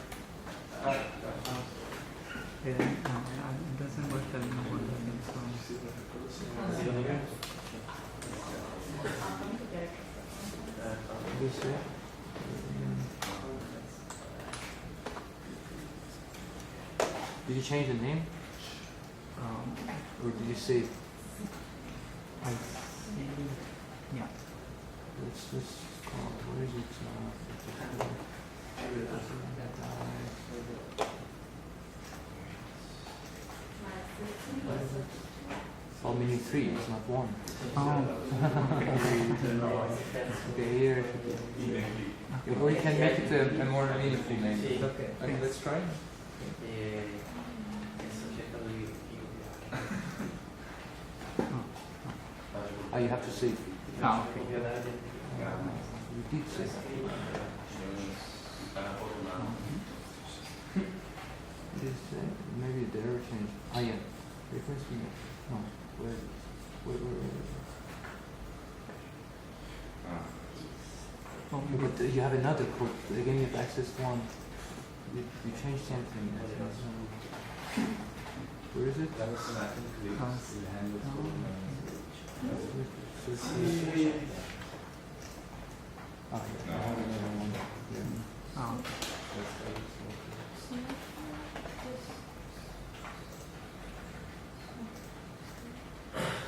It doesn't work that no one this way. Did you change the name? Or did you say? I see. Yeah. What's this called? Where is it? Oh, meaning 3, it's not 1. Oh. Okay, here. Or you can make it a more meaningful name. Okay, let's try. Oh, you have to say. Oh, okay. You did say. This, maybe the error change. Ah, yeah. Reference to no. Where? But you have another code. Again, you have access one. You change something. Where is it? That was an acting click. The hand was Ah, yeah. I have another one. Yeah. Oh.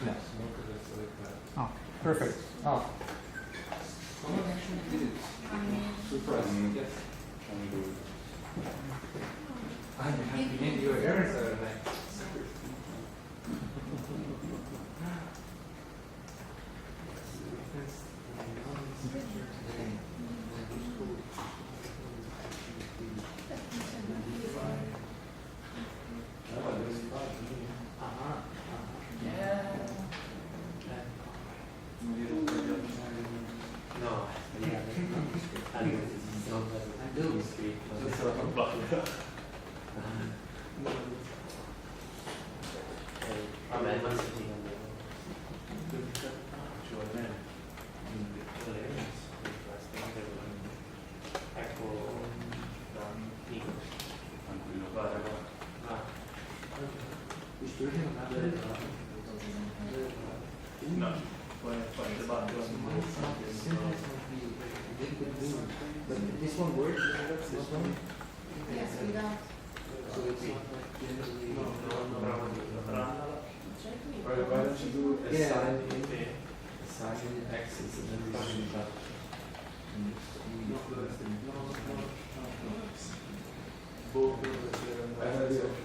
Yeah. Oh, perfect. Oh. Someone actually did it. Surprise. Yes. Your errors are like. But this one works? This one? Yes, without. So it's not like generally. Alright, why don't you do Yeah. assign access and then we should that.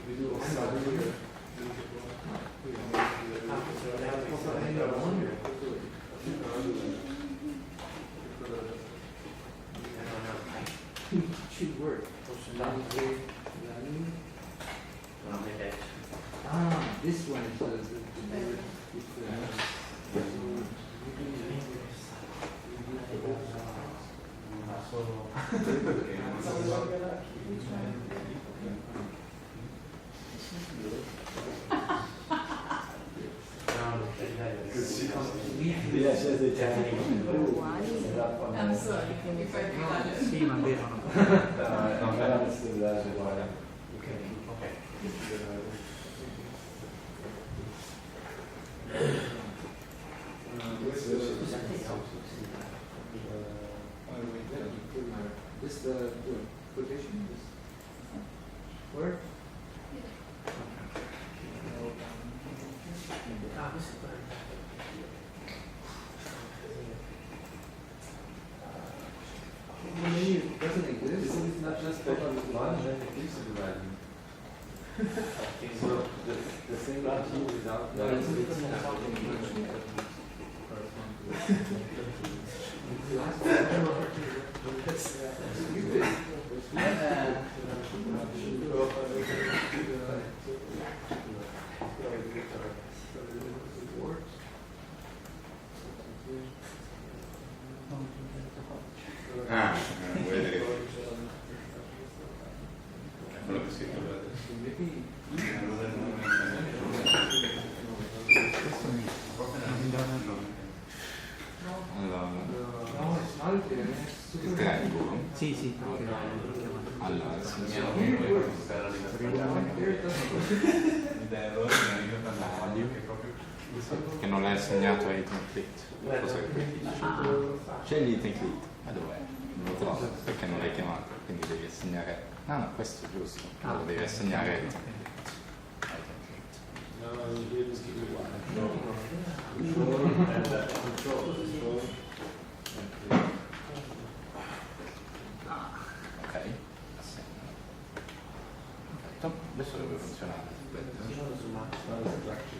We do assign here. should work. This one is I'm sorry, if I did Sì, ma devono. Non era la stessa uguale. this the quotation? This word? Maybe it doesn't exist. Isn't it not just that one and then it gives you the value? So the same value without No, it's Ah, vuoi vedere quello che si trova maybe allora, no, it's not there. It's il super triangolo Sì, sì. allora segniamo there it doesn't value che non l'hai assegnato a item clicked. Cos'è? C'è l'item clicked, ma dov'è? Non lo trovo perché non l'hai chiamato, quindi devi assegnare. Ah no, questo è giusto, allora devi assegnare item clicked. No, you just give me one. Ok, assegno. Perfetto, adesso dovrebbe funzionare. Aspetta.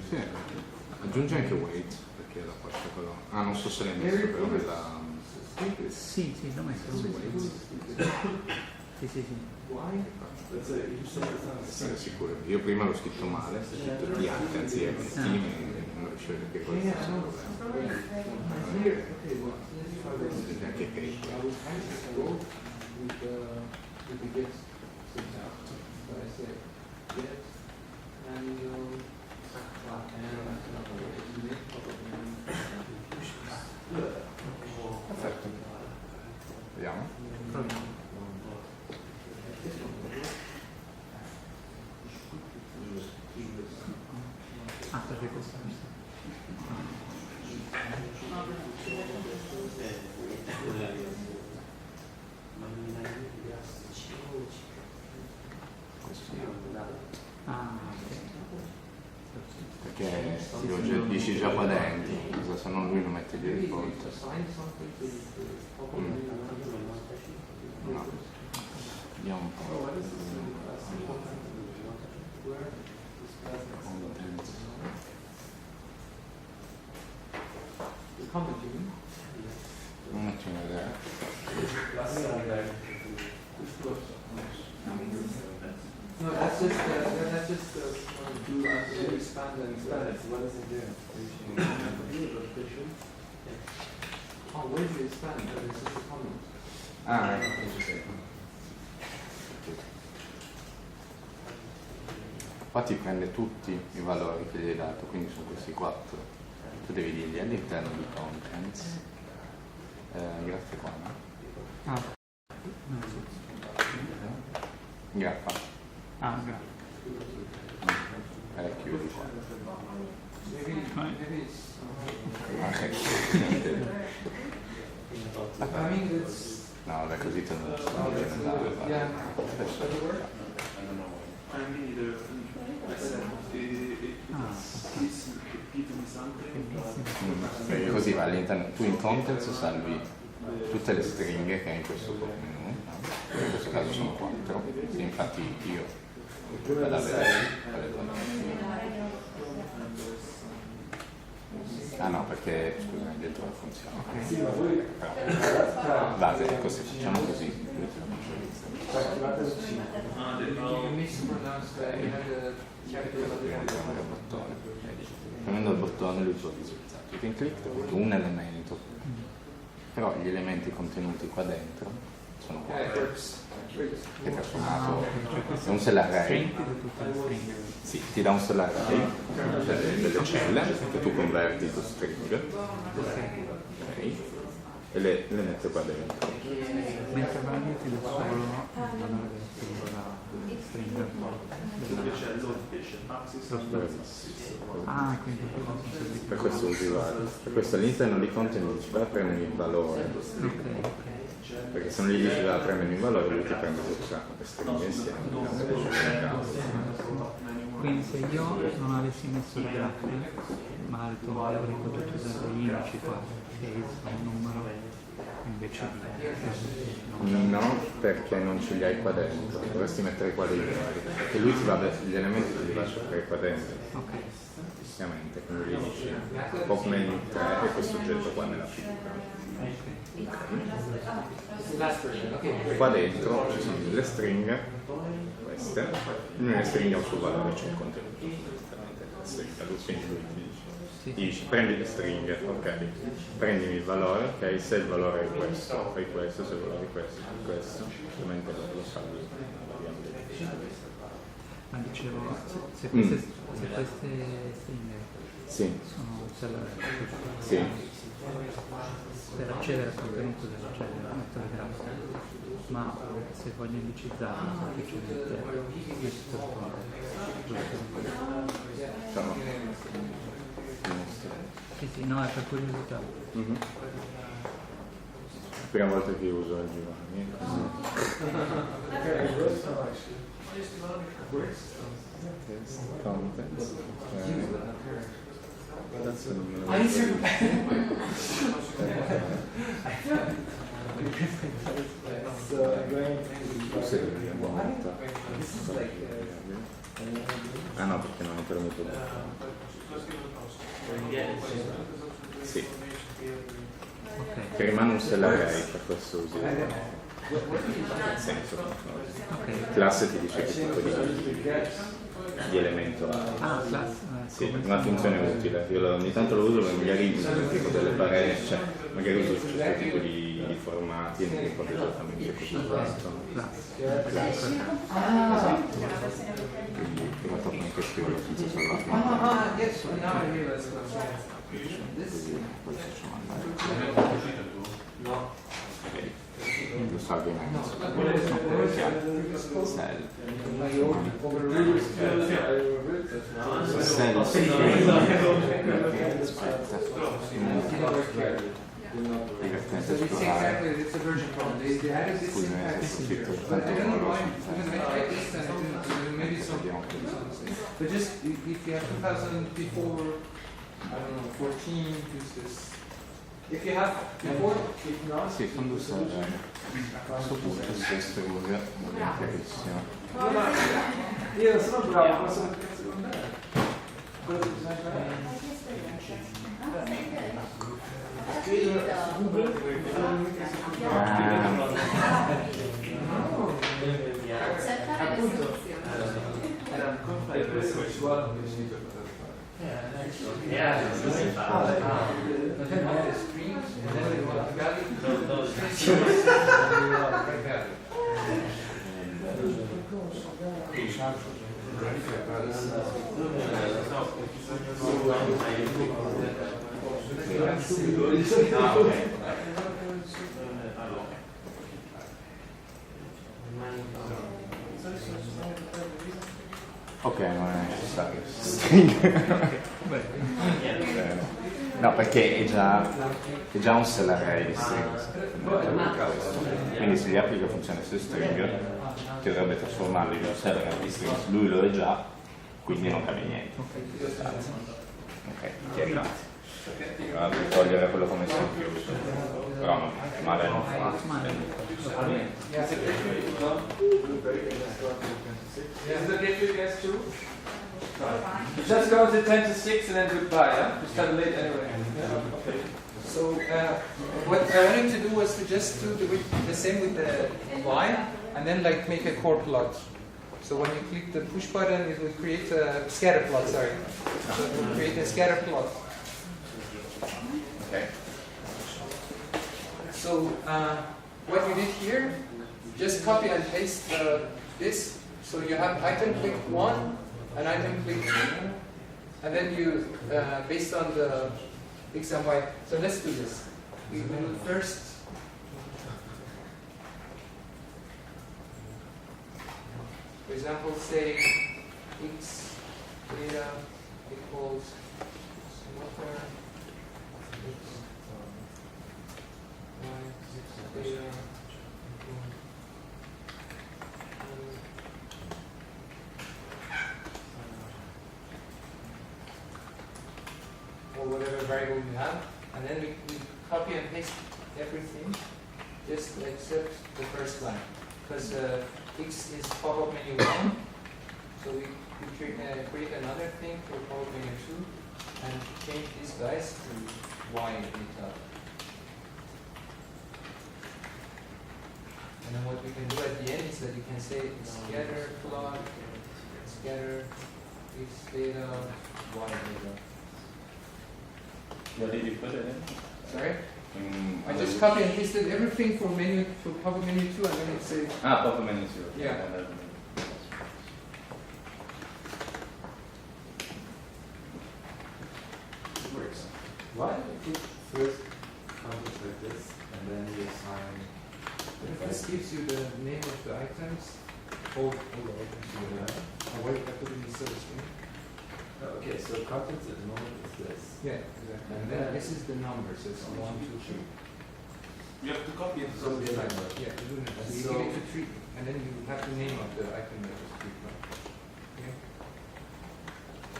Sì, aggiungi anche weight perché da qua c'è quello. Ah, non so se l'hai messo però nella. Sì, sì, l'ho messo. Sì, sì, sì. Sono sicuro. Io prima l'ho scritto male, ho scritto T anche anziché T, non riuscivo a capire cosa Yeah, fosse no. il problema. Here, okay, well, this is how it is. Anche cake. I was trying to go with the get syntax. So I said get manual Perfetto. Vediamo. Ah, perché questo Ah, ok. Perché lo dici già qua dentro, se no lui lo mette di default. No. Vediamo un po'. Content. Non faccio vedere. No, that's just do expand and expand. What does it do? Oh, where do you expand? It's just a comment. Ah, ecco. Infatti prende tutti i valori che gli hai dato, quindi sono questi 4. Tu devi dirgli all'interno di contents. Grazie qua, no? Ah, no, Graffa. ah, grazie. Chiudi qua. Maybe it's. Ok. I mean, it's. No, vabbè, così te lo sto dicendo. Yeah. Perché così va all'interno, tu in contents salvi tutte le stringhe che hai in questo menu, no? In questo caso sono 4, sì, infatti io vado a vedere quale Ah no, perché scusa, hai detto che funziona. Però, base, così facciamo così. Premendo il bottone lui può visualizzare tutto in click, un elemento, però gli elementi contenuti qua dentro sono qua, che è trasformato in un cell array. Sì, ti dà un cell array, cioè delle celle che tu converti in string, okay, e le mette qua dentro. Mentre veramente il solo valore del singola string quindi per questo usi valore. Per questo all'interno di contenuti va a prendere il valore. Perché se non gli dici va a prendere il valore, lui ti prende tutte le stringhe insieme. Quindi se io non avessi messo il grafo, ma avrei potuto usare gli indici qua, che sono un numero invece di... No, perché non ce li hai qua dentro, dovresti mettere qua dei numeri, perché lui ti va gli elementi te li va a cercare qua dentro. Ok. Ovviamente, quindi gli dici Popman 3 e questo oggetto qua nella figura. Qua dentro ci sono delle stringhe, queste, nelle stringhe ha un suo valore, c'è il contenuto fondamentalmente della stringa, quindi lui ti dice prendi le stringhe, ok, prendimi il valore, ok, se il valore è questo, fai questo, se il valore è questo, fai questo, ovviamente lo salvi. Ma dicevo, se queste stringhe sono per accedere al contenuto della cella, metto il grafo, ma se voglio indicizzarlo semplicemente metto il Sì, no, è per curiosità. Prima volta che uso il Giovanni. Contents. Ah no, perché non è premuto. Sì. Che rimane un cell array per questo uso. Nel senso, classe ti dice che tipo di elemento ha. Sì, una funzione utile. Io ogni tanto lo uso per magari tipo delle barriere, cioè magari uso questo tipo di formati e non mi ricordo esattamente cosa questo. Esatto. Quindi prima tocca anche scriverlo senza salvarlo. Poi facciamo andare. Lo salvi in mezzo. Divertente esplorare. But just if you have 2000 before, I don't know, 14, use this. If you have before, if not, sì, sono due server. A questo punto questo usa è chiarissimo. Io sono bravo, posso cazzo con me. Cosa bisogna fare? Ok, non è necessario. No, perché è già un cell array di strings. Quindi se gli applica funzione su string, ti dovrebbe trasformarlo in un cell array di strings. Lui lo è già, quindi non cambia niente. Ok, chiaro. Vado a togliere quello come sempre uso. Però no, male non fa. Is it okay for you guys too? Just go to 10 to 6 and then goodbye, yeah? We started late anyway. Yeah? Okay. So what I wanted to do was to just do the same with the Y, and then like make a chord plot. So when you click the push button, it will create a scatter plot. Sorry, so it will create a scatter plot. Okay. So what you did here, just copy and paste this. So you have item click 1 and item click 2, and then you based on the X and Y. So let's do this. We will first for example say X data equals smoker X Y data or whatever variable you have, and then we copy and paste everything, just except the first line, because X is pop-up menu 1, so we create another thing for pop-up menu 2, and change these guys to Y data. And then what we can do at the end is that you can say scatter plot, scatter X data, Y data. What did you put it in? Sorry? I just copy and pasted everything for pop-up menu 2, and then it says pop-up menu 2. Yeah. It works. Why don't you put first context like this, and then you assign this gives you the name of the items. All the items you have. Oh, wait, I put it in the service screen. Okay, so context at the moment is this. Yeah, exactly. And then this is the number, so it's 1, 2, 3. You have to copy it. So the number. Yeah, you do it. So you So- give it to 3, and then you have the name of the item that was 3. Okay?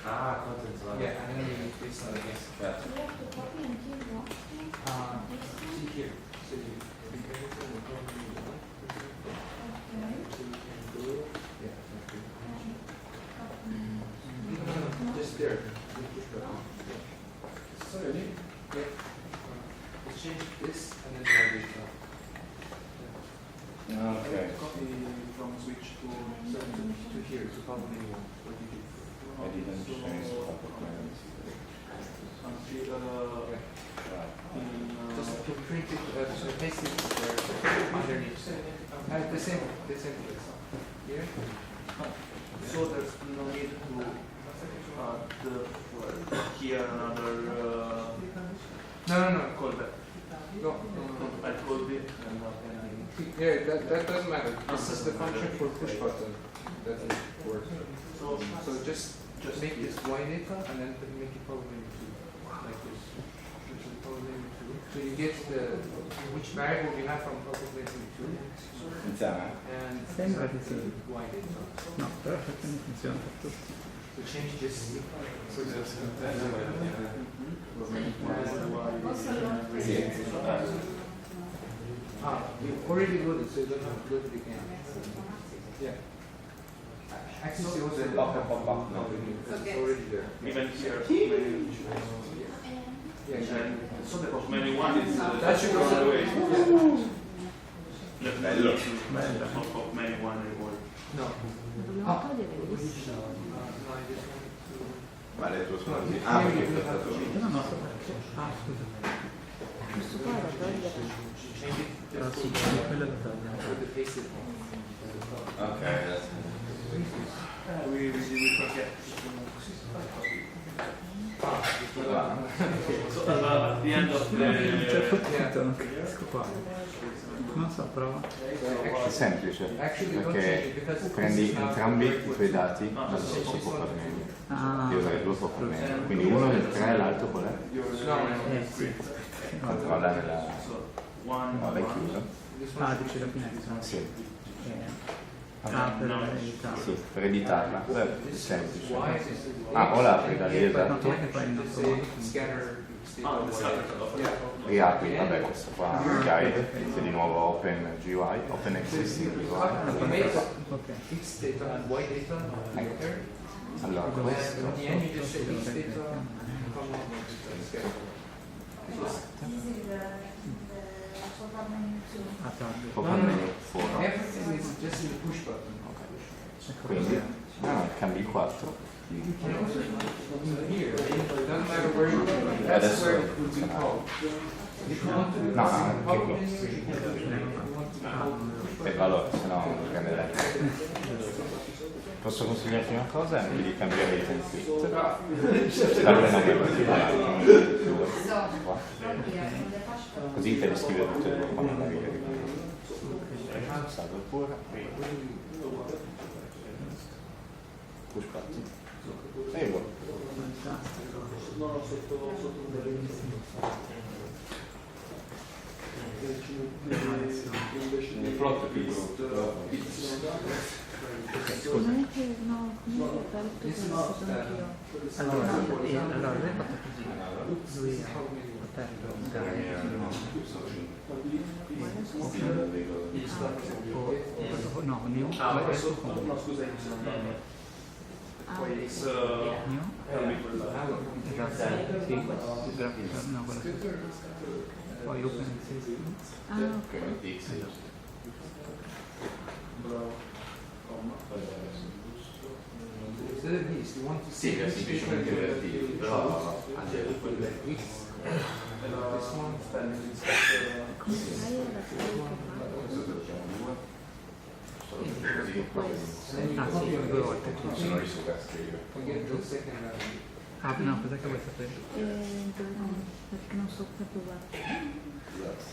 Contents one. Yeah, and then you paste on this. Yeah. You have to copy and give what? See here. So you click everything and go to the one. So you can go. Yeah, exactly. No, just there. You push button. Sorry. Yeah. Let's change this and then drag it up. Okay. Copy from switch to To here, to pop menu 1. What did you do? I didn't change the pop-up menu. Just to print it, so paste it there underneath. The same place. Here. So there's no need to here another No. callback. No. I called it and not anything. Yeah, that doesn't matter. This is the function for push button. That is work. So just make this Y data and then make it pop menu 2 like this. Which is pop menu 2. So you get which variable you have from pop menu 2 Iniziamo. and Sembra di sì. Y data. No, però effettivamente funziona per tutti. So change this. So just Sì. you already loaded, so you don't have to load it again. Yeah. Actually, it was a Pop. No, it's already there. Even here. Yeah, So the pop menu 1 is that should go away. Bello. Pop menu 1 reward. No. Dobbiamo togliere questo. No, I just want to. Ma le tue sono così. Here Perché you è do have stato... to change. No, scusa. Questo qua è da togliere. Change it Però just sì, for quello lo togliamo. the pasted. Ok, adesso. We forget. So at the end of A un certo the punto non capisco qua. Non so, prova. È semplice, Actually, don't change perché it because prendi this is not entrambi the i tuoi dati dal stesso this pop one. menu. Ah, Devi usare due pop menu, quindi uno del 3 e l'altro qual è? sì. Controlla nella... one. Vabbè, chiuso. This one. Dice la finestra. Sì. Per editare. Sì, per editarla. Beh, è This is semplice. Y, this is O la apri da lì, No, esatto. tu che fai il nostro say scatter. Ah, the scatter. Yeah. Riapri, vabbè, questo qua, guide, se di nuovo open GUI, open existing GUI. We make Ok. X data and Y data together, Allora, questo At the end, you just say these data come up. This is the actual problem too. a tab. probabilmente fuori. Everything is just in the push button. Quindi, cambi 4. And also here, it doesn't matter where you go, that's where it would be called. If you want to do No, this in anche public questo. English, you can do it. If you want to call E allora, se no non cambierei. Posso consigliarti una cosa? Anche di cambiare i template. Darle nome particolare. Qua. Così te li scrive tutte e due quando magari salvo pure. Push button. E voilà. Il plot è piccolo. Non è che no, comunque per tutto sono anch'io. Allora, lei ha fatto così. Lui ha aperto un no, new, questo con new, esatto, sì, graphical, no, quello sì. Poi open system. Ah, ok. instead of this, you want to Sì, see è which semplicemente data relativo, però this one, Come sai era quello che fa? Ah sì, due volte. se non riesco a scrivere. forget the second value. Ah no, cos'è che vuoi sapere? Perché non so proprio guardare.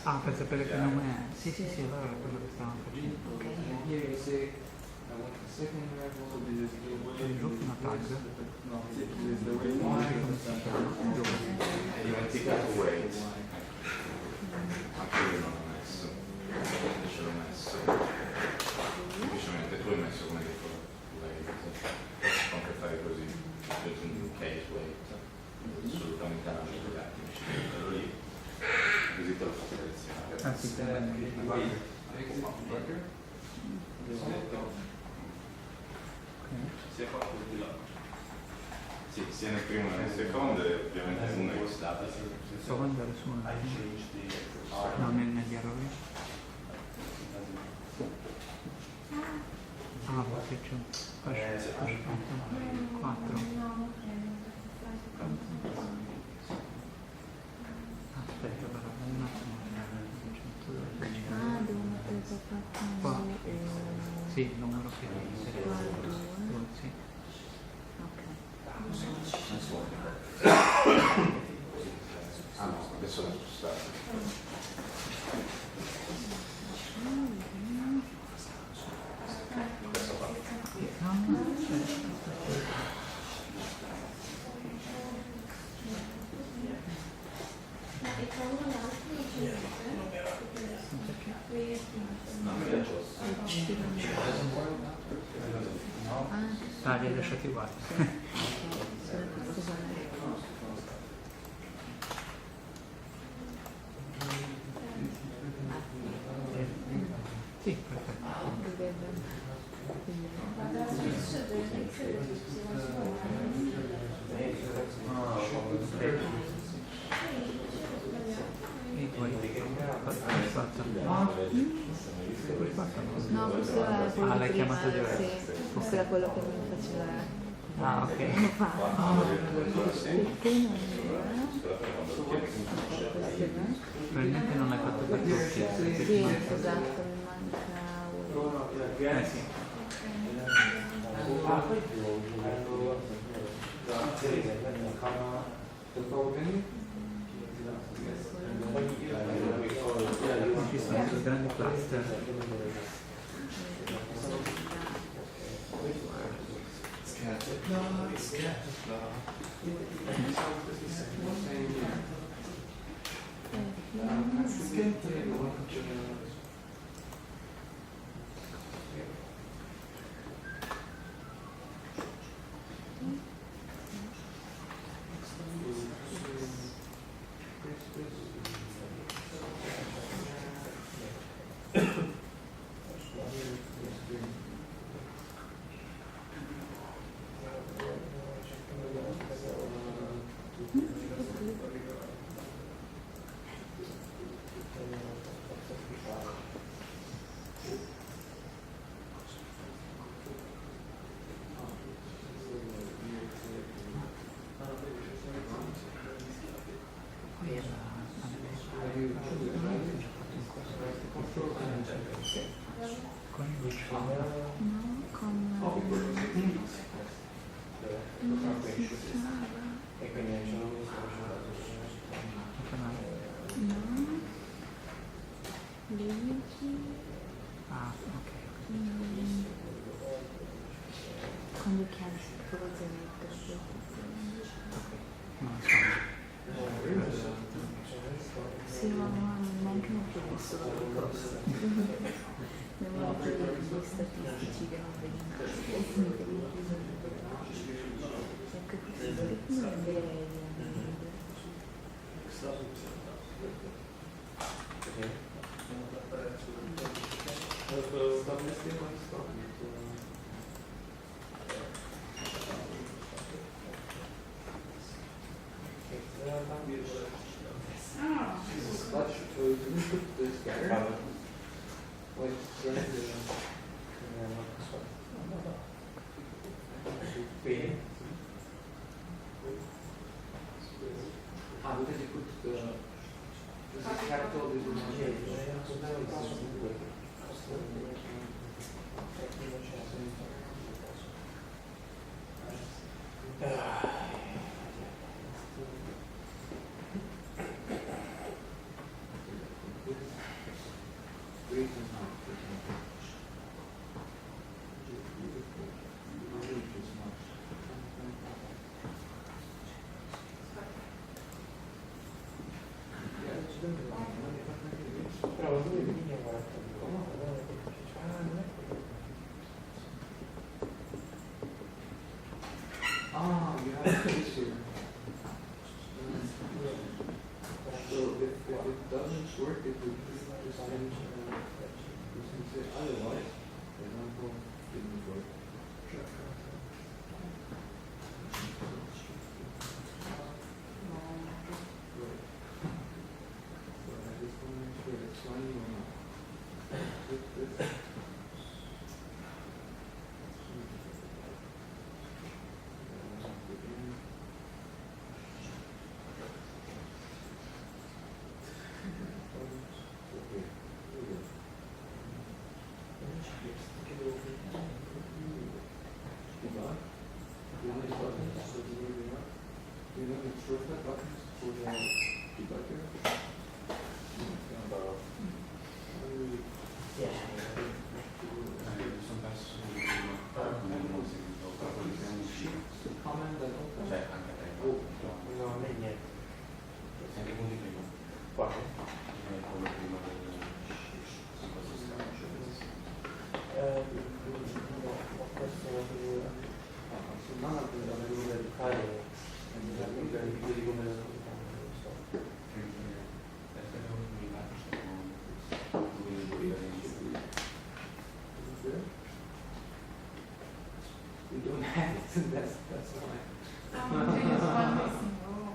Ah, per sapere che nome è? Sì, sì, sì, allora è quello che stavamo facendo. Here you say, I want the second level, Il roof una tag. È dimenticato weight. Anche io non l'ho messo. Ce l'ho messo. Semplicemente tu hai messo come default weight. Posso anche fare così. In case weight. Assolutamente non ci dati. Quello lì. Così te lo faccio selezionare. Ah sì, Si è fatto di là. Sì, sia nel primo che nel secondo e ovviamente uno è stato. Provo ad andare su un no, negli errori. Ah, perché c'è 4. Aspetta, però, un attimo. Ah, devo mettere soltanto Qua. Sì, il numero che è. qua 2. Sì. Ok. Ah no, adesso l'ho spostato. No, ah, li hai lasciati uguali. Sì, perfetto. E poi fatta. No, questo è quello Ah, l'hai prima, chiamato diverso. sì. Questo era quello che mi faceva. Ah, ok. Come fa? Perché non Probabilmente non l'hai fatto per tutti. sì, esatto, mi manca Sì. Ci sono due grandi cluster. Con which one? No, con E quindi c'è un no, Luigi, Ah, ok. con you can suppose in it. Non so. Sì, ma neanche non ho visto la proposta. Devo leggere gli statistici che non vengono. Ecco, questo non direi. Ah, you have an issue. So if it doesn't work, it would just change. You can say otherwise. For example, didn't work. So I just want to make sure it's running or not. This. We don't have it, that's why. There's one missing. Oh.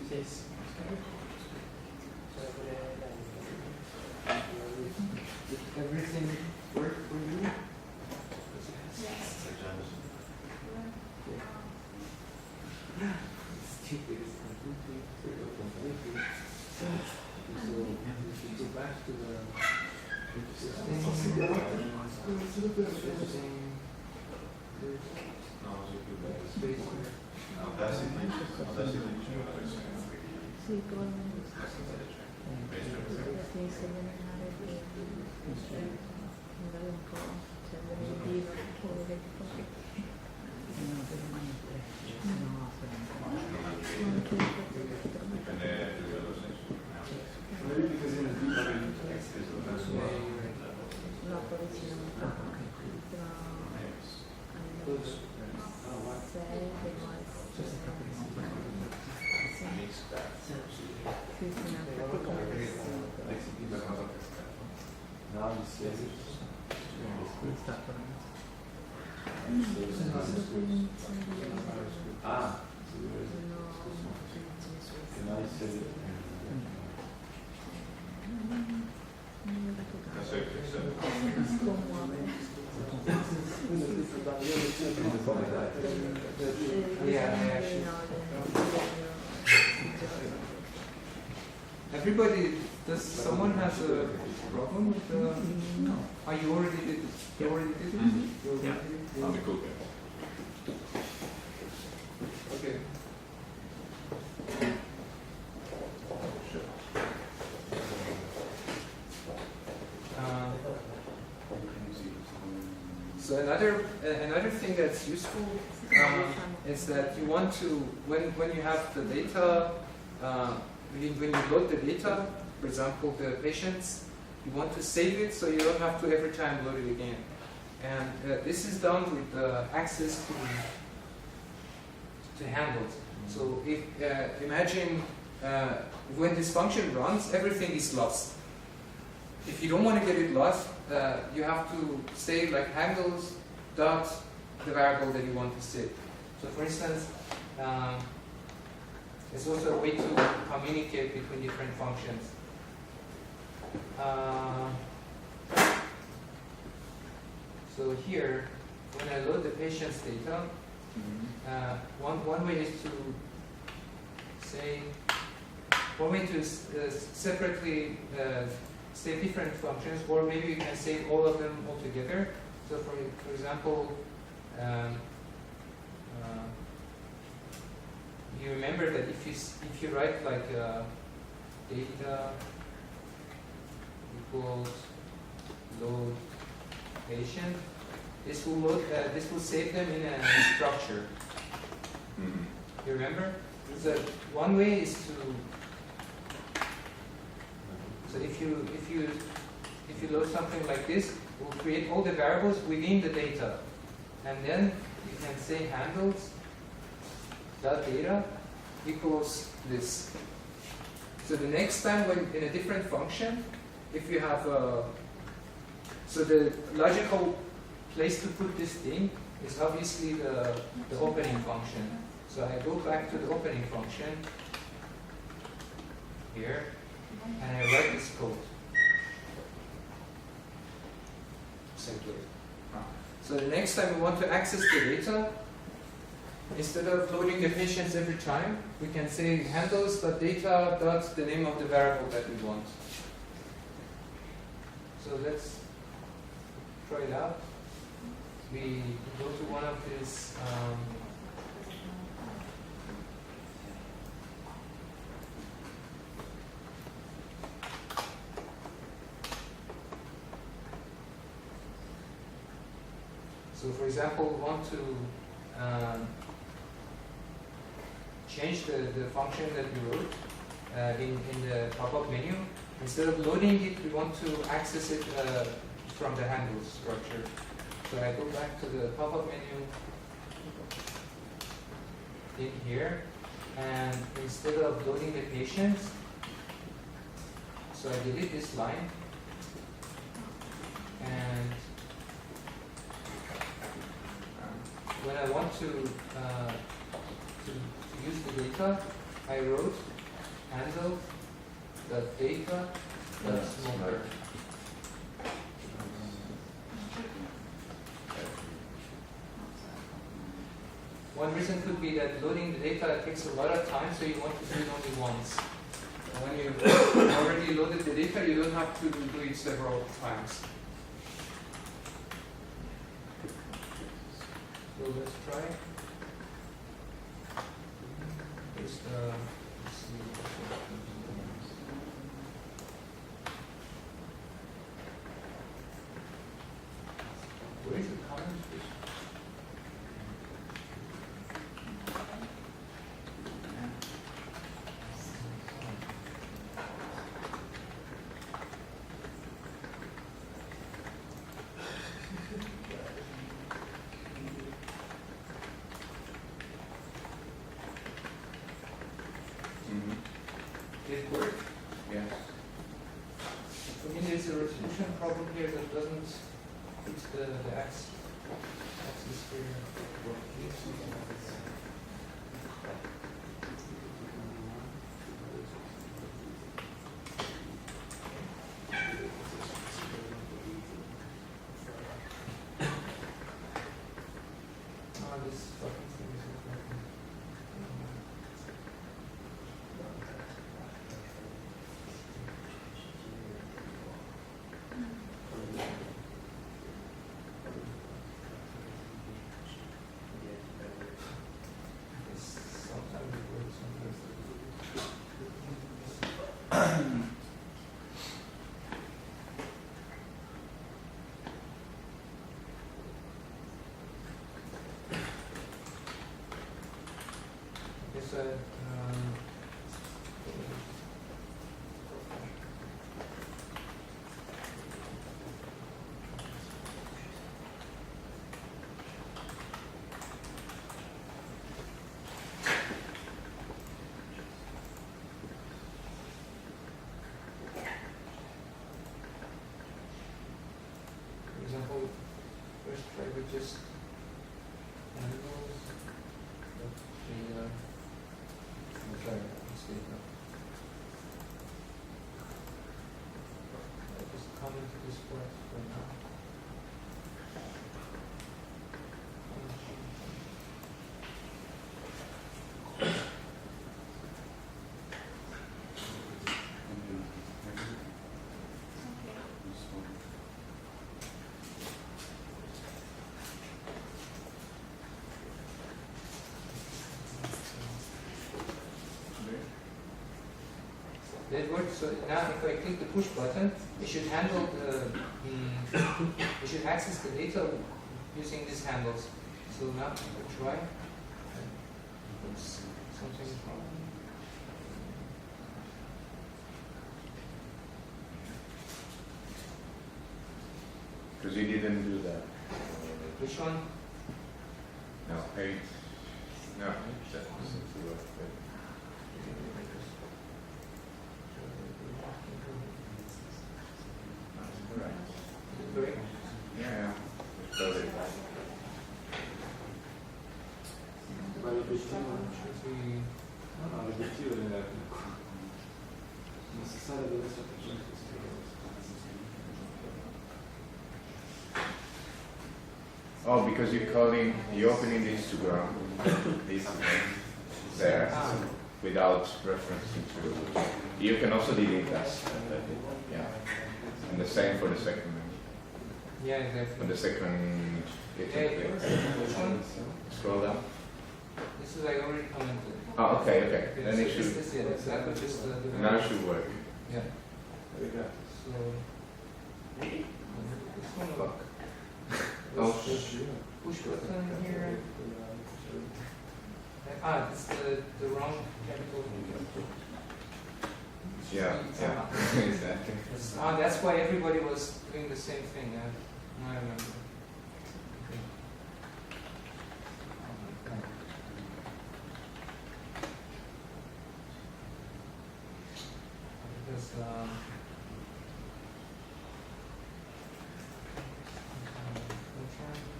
Yes. Did everything work for you? Stupid, it's completely, completely. So, if you go back to the Sì, probabilmente si inizia a allenare magari un po', cioè venerdì, che vedi poi. No, per rimane no, No, poi vicino a un po'. Everybody, does someone has a problem with the? No. Oh, you already did it. You already did it? Mhm. You already Yeah. did it? Okay. So another thing that's useful is that you want to when you have the data when you load the data, for example the patients, you want to save it so you don't have to every time load it again. And this is done with access to handles. So if imagine when this function runs, everything is lost. If you don't want to get it lost, you have to say like handles dot the variable that you want to save. So for instance, it's also a way to communicate between different functions. So here, when I load the patient's data, one way is to say, one way to separately save different functions, or maybe you can save all of them all together. So for example, you remember that if you write like data equals load patient, this will save them in a structure. You remember? So one way is to if you load something like this, it will create all the variables within the data, and then you can say handles dot data equals this. So the next time when in a different function, if you have so the logical place to put this thing is obviously the opening function. So I go back to the opening function here, and I write this code. Simply. So the next time we want to access the data, instead of loading the patients every time, we can say handles.data dot the name of the variable that we want. So let's try it out. We go to one of these so for example, we want to change the function that we wrote in the pop-up menu. Instead of loading it, we want to access it from the handles structure. So I go back to the pop-up menu in here, and instead of loading the patients, so I delete this line, and when I want to use the data, I wrote handle data smoker. One reason could be that loading the data takes a lot of time, so you want to do it only once. And when you've already loaded the data, you don't have to do it several times. So let's try. Let's see. Where is the comment? Did it work? Yes. For me, there's a resolution problem here that doesn't fix the axis here. This fucking thing is not working. Sometimes it works, sometimes it doesn't. Guess for example, first try with just handles. I'll try it. Let's see. I'll just comment to this part for now. That works. So now, if I click the push button, it should handle the. It should access the data using these handles. So now I'll try. Oops, something wrong. Because you didn't do that. Which one? No, 8. No, that doesn't work. Correct. Yeah. Got it. Ma l'obiettivo Should we? no, l'obiettivo è non si sa dove sta facendo queste cose. Oh, because you're opening the Instagram, this there, without referencing to. You can also delete that. Yeah. And the same for the second one. Yeah, exactly. For the second, you can Okay, click. which one? Scroll down. This is I already commented. Oh, okay. Then so it should. this is that was just the. Now it should work. Yeah. So. This one look. Oh, Push button here. It's the wrong chemical. yeah. Exactly. That's why everybody was doing the same thing. Now I remember. Okay. Because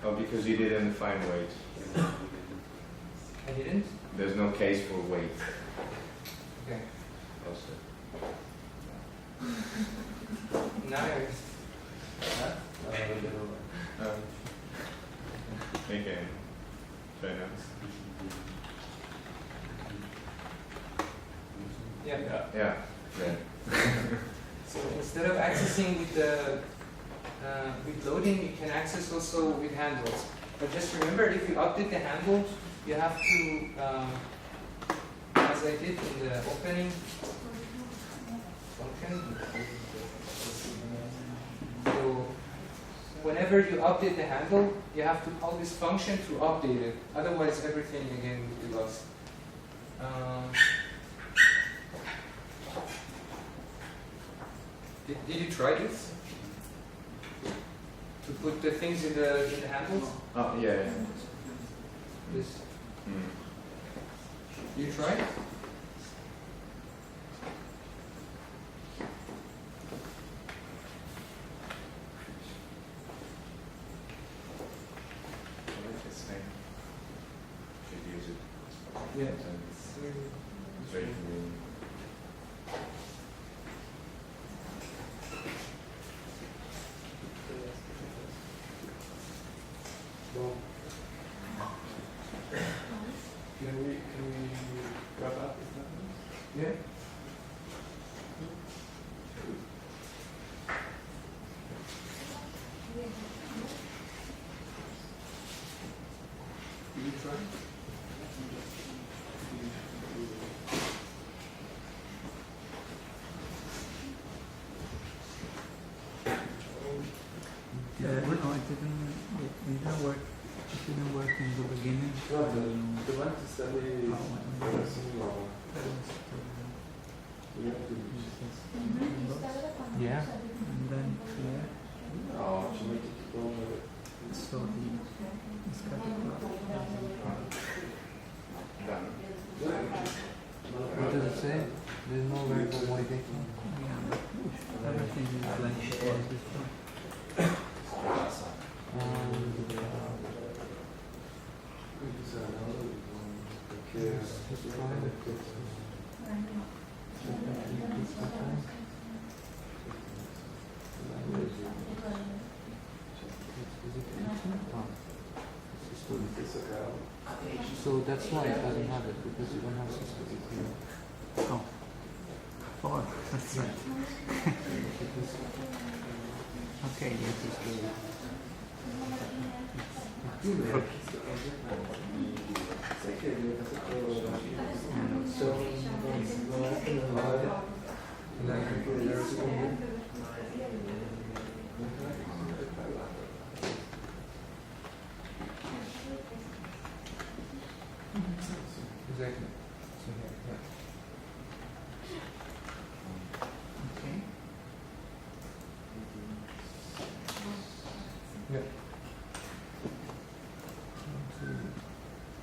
Oh, because you didn't find weight. I didn't. There's no case for weight. Okay. Also. Nice. Okay. Fair enough. Yeah. Yeah. So instead of accessing with the with loading, you can access also with handles. But just remember, if you update the handle, you have to, as I did in the opening function. So whenever you update the handle, you have to call this function to update it. Otherwise, everything again would be lost. Did you try this? To put the things in the handles? Oh, yeah. This. Mm. You tried? Should use it. Yeah. It's very convenient. Can we wrap up this time? Yeah. Did you try? No, it didn't work. It didn't work in the beginning. No, the one to study we have to Yeah, and then here, no, to make it go so it's got Done. what does it say? There's no variable modification. Yeah, but everything is like it was before. So that's why it doesn't have it, because you don't have system. Oh. 4. That's it. Okay, yes, it's good. Exactly. Okay. Yeah.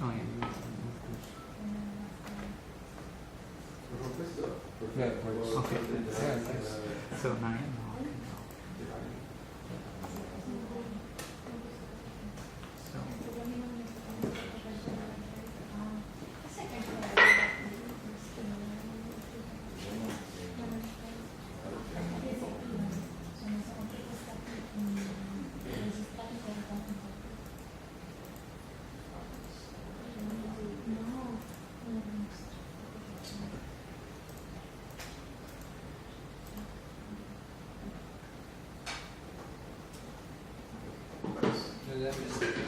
Oh, yeah. Yeah, it works. Okay. Yeah, nice. So 9 now. So, No, that is-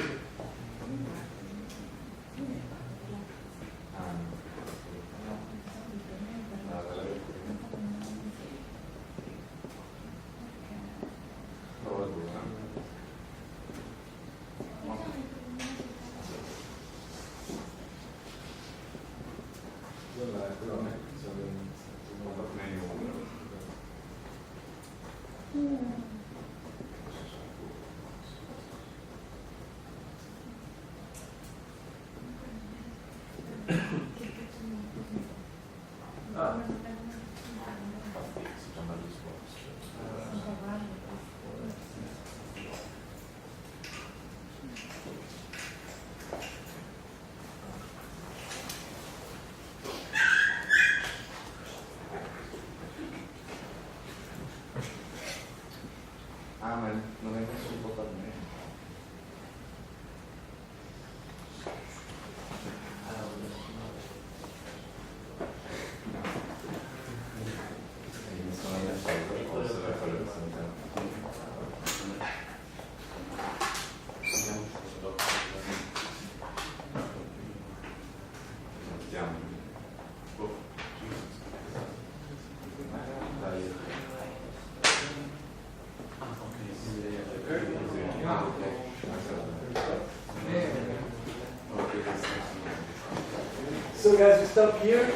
So guys, we stop here.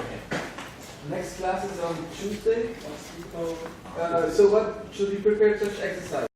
Next class is on Tuesday. So what should we prepare such exercise?